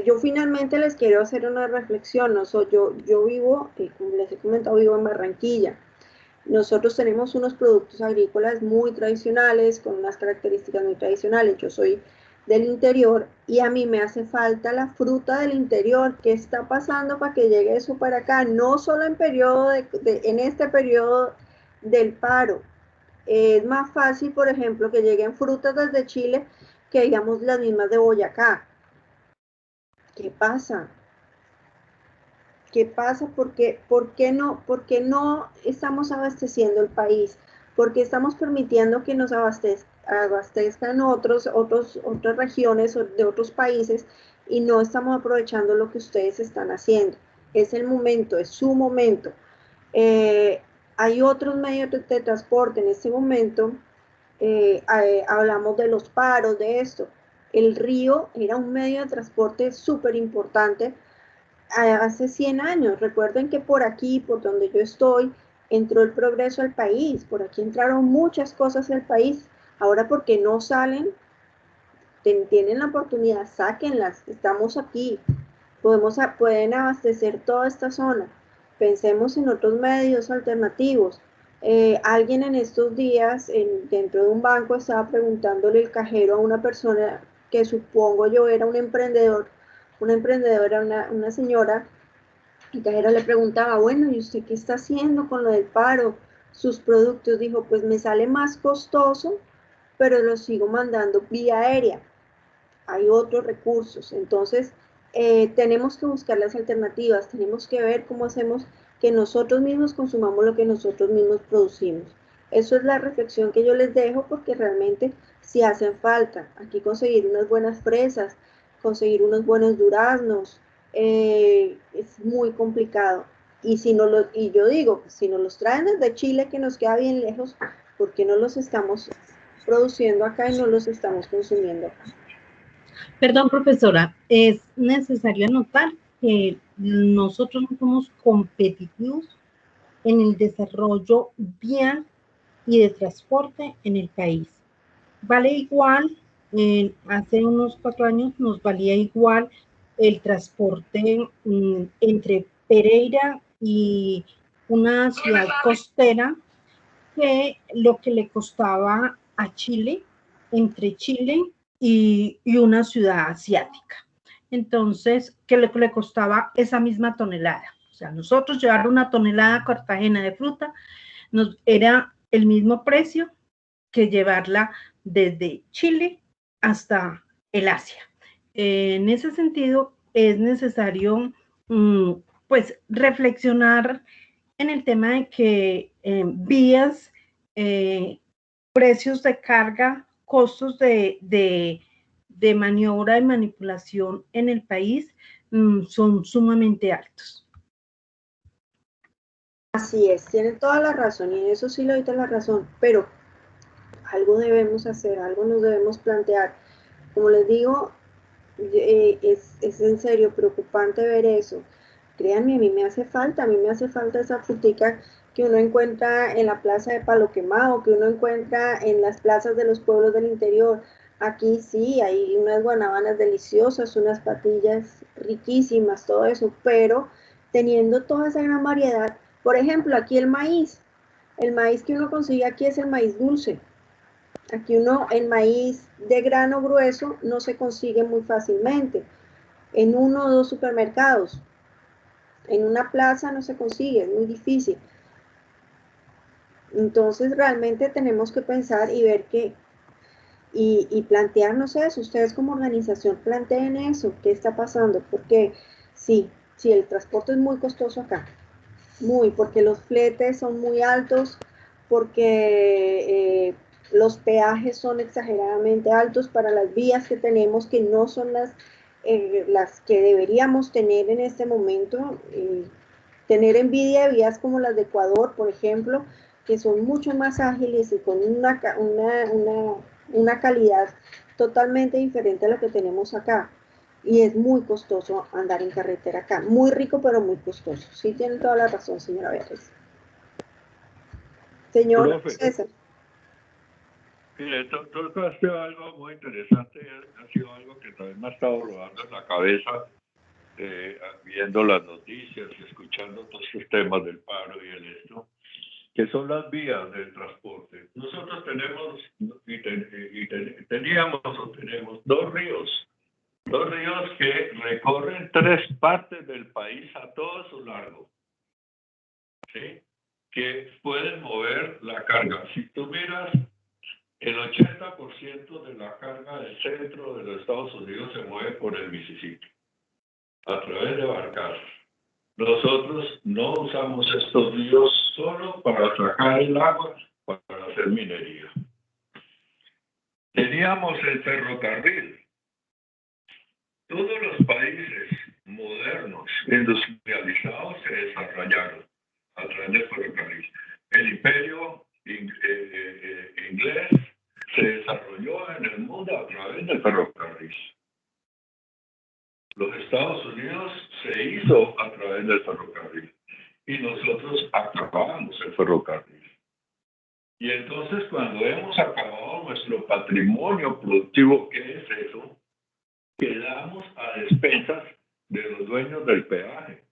Yo finalmente les quiero hacer una reflexión, ¿no? Yo vivo, como les he comentado, vivo en Barranquilla. Nosotros tenemos unos productos agrícolas muy tradicionales, con unas características muy tradicionales. Yo soy del interior y a mí me hace falta la fruta del interior. ¿Qué está pasando para que llegue eso para acá? No solo en este periodo del paro. Es más fácil, por ejemplo, que lleguen frutas desde Chile que digamos las mismas de Boyacá. ¿Qué pasa? ¿Qué pasa? ¿Por qué no estamos abasteciendo el país? ¿Por qué estamos permitiendo que nos abastezcan otras regiones de otros países y no estamos aprovechando lo que ustedes están haciendo? Es el momento, es su momento. Hay otros medios de transporte en este momento. Hablamos de los paros, de esto. El río era un medio de transporte súper importante hace 100 años. Recuerden que por aquí, por donde yo estoy, entró el progreso al país. Por aquí entraron muchas cosas al país. Ahora, ¿por qué no salen? Tienen la oportunidad, sáquenlas. Estamos aquí. Pueden abastecer toda esta zona. pensemos en otros medios alternativos. Alguien en estos días dentro de un banco estaba preguntándole el cajero a una persona que supongo yo era un emprendedor, una emprendedora, una señora. El cajero le preguntaba, bueno, ¿y usted qué está haciendo con lo del paro? Sus productos, dijo, pues me sale más costoso, pero los sigo mandando vía aérea. Hay otros recursos. Entonces, tenemos que buscar las alternativas, tenemos que ver cómo hacemos que nosotros mismos consumamos lo que nosotros mismos producimos. Eso es la reflexión que yo les dejo, porque realmente sí hacen falta. Aquí conseguir unas buenas fresas, conseguir unos buenos duraznos, es muy complicado. Y yo digo, si nos los traen desde Chile, que nos queda bien lejos, ¿por qué no los estamos produciendo acá y no los estamos consumiendo acá? Perdón, profesora, es necesario anotar que nosotros no somos competitivos en el desarrollo vial y de transporte en el país. Vale igual, hace unos 4 años nos valía igual el transporte entre Pereira y una ciudad costera que lo que le costaba a Chile, entre Chile y una ciudad asiática. Entonces, que lo que le costaba esa misma tonelada. O sea, nosotros llevar una tonelada a Cartagena de fruta era el mismo precio que llevarla desde Chile hasta el Asia. En ese sentido, es necesario pues reflexionar en el tema de que vías, precios de carga, costos de maniobra y manipulación en el país son sumamente altos. Así es, tienen toda la razón, y en eso sí le doy toda la razón, pero algo debemos hacer, algo nos debemos plantear. Como les digo, es en serio preocupante ver eso. Créanme, a mí me hace falta esa frutica que uno encuentra en la plaza de Palo Quemado, que uno encuentra en las plazas de los pueblos del interior. Aquí sí, hay unas guanábanas deliciosas, unas patillas riquísimas, todo eso, pero teniendo toda esa gran variedad. Por ejemplo, aquí el maíz que uno consigue aquí es el maíz dulce. Aquí el maíz de grano grueso no se consigue muy fácilmente en 1 o 2 supermercados. En una plaza no se consigue, es muy difícil. Entonces realmente tenemos que pensar y ver y plantearnos eso. Ustedes como organización planteen eso, qué está pasando, porque sí, el transporte es muy costoso acá, porque los fletes son muy altos, porque los peajes son exageradamente altos para las vías que tenemos, que no son las que deberíamos tener en este momento. Tener envidia de vías como las de Ecuador, por ejemplo, que son mucho más ágiles y con una calidad totalmente diferente a lo que tenemos acá. Y es muy costoso andar en carretera acá. Muy rico, pero muy costoso. Sí, tienen toda la razón, señora Beatriz. Señor César. Mire, tú has sido algo muy interesante, ha sido algo que también me ha estado rodando en la cabeza, viendo las noticias y escuchando todos estos temas del paro y el esto, que son las vías del transporte. Nosotros tenemos teníamos o tenemos dos ríos que recorren 3 partes del país a todo su largo, ¿sí? Que pueden mover la carga. Si tú miras, el 80% de la carga del centro de los Estados Unidos se mueve por el Mississippi, a través de barcazas. Nosotros no usamos estos ríos solo para sacar el agua, para hacer minería. Teníamos el ferrocarril. Todos los países modernos, industrializados, se desarrollaron a través del ferrocarril. El imperio inglés se desarrolló en el mundo a través del ferrocarril. Los Estados Unidos se hizo a través del ferrocarril y nosotros acabamos el ferrocarril. Y entonces, cuando hemos acabado nuestro patrimonio productivo, ¿qué es eso? Quedamos a expensas de los dueños del peaje.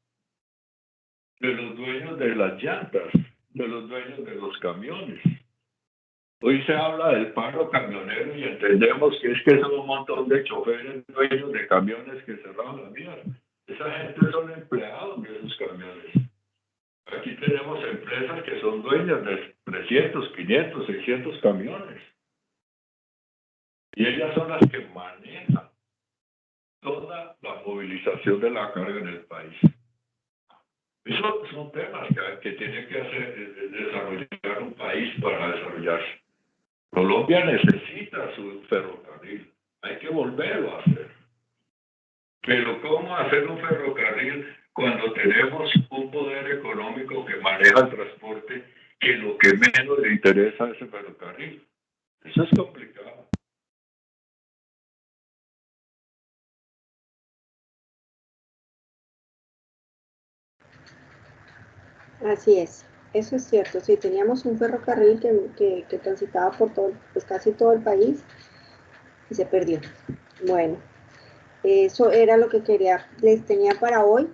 de los dueños de las llantas, de los dueños de los camiones. Hoy se habla del paro camionero y entendemos que es que son un montón de choferes dueños de camiones que cerraron la mierda. Esa gente son empleados de esos camiones. Aquí tenemos empresas que son dueñas de 300, 500, 600 camiones. Y ellas son las que manejan toda la movilización de la carga en el país. Esos son temas que tiene que desarrollar un país para desarrollarse. Colombia necesita su ferrocarril. Hay que volverlo a hacer. Pero ¿cómo hacer un ferrocarril cuando tenemos un poder económico que maneja el transporte que lo que menos le interesa a ese ferrocarril? Eso es complicado. Así es, eso es cierto. Sí, teníamos un ferrocarril que transitaba por todo, pues casi todo el país y se perdió. Bueno, eso era lo que les tenía para hoy.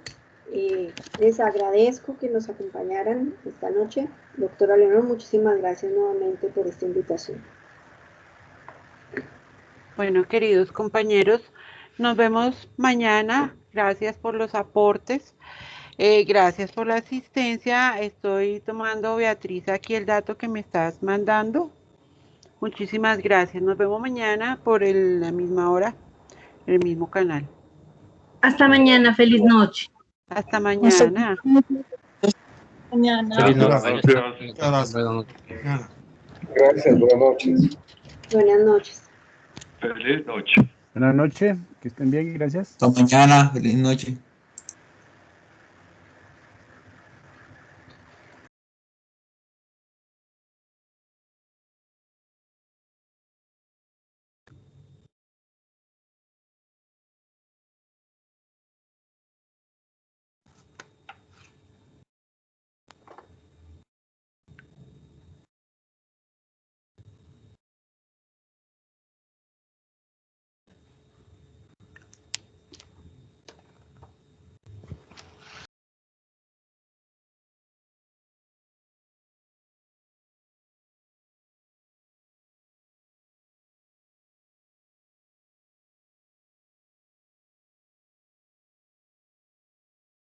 Les agradezco que nos acompañaran esta noche. Doctora Leonor, muchísimas gracias nuevamente por esta invitación. Bueno, queridos compañeros, nos vemos mañana. Gracias por los aportes. Gracias por la asistencia. Estoy tomando, Beatriz, aquí el dato que me estás mandando. Muchísimas gracias. Nos vemos mañana por la misma hora, en el mismo canal. Hasta mañana, feliz noche. Hasta mañana. Mañana. Feliz noche. Gracias. Gracias, buenas noches. Buenas noches. Feliz noche. Buenas noches, que estén bien, gracias. Hasta mañana, feliz noche.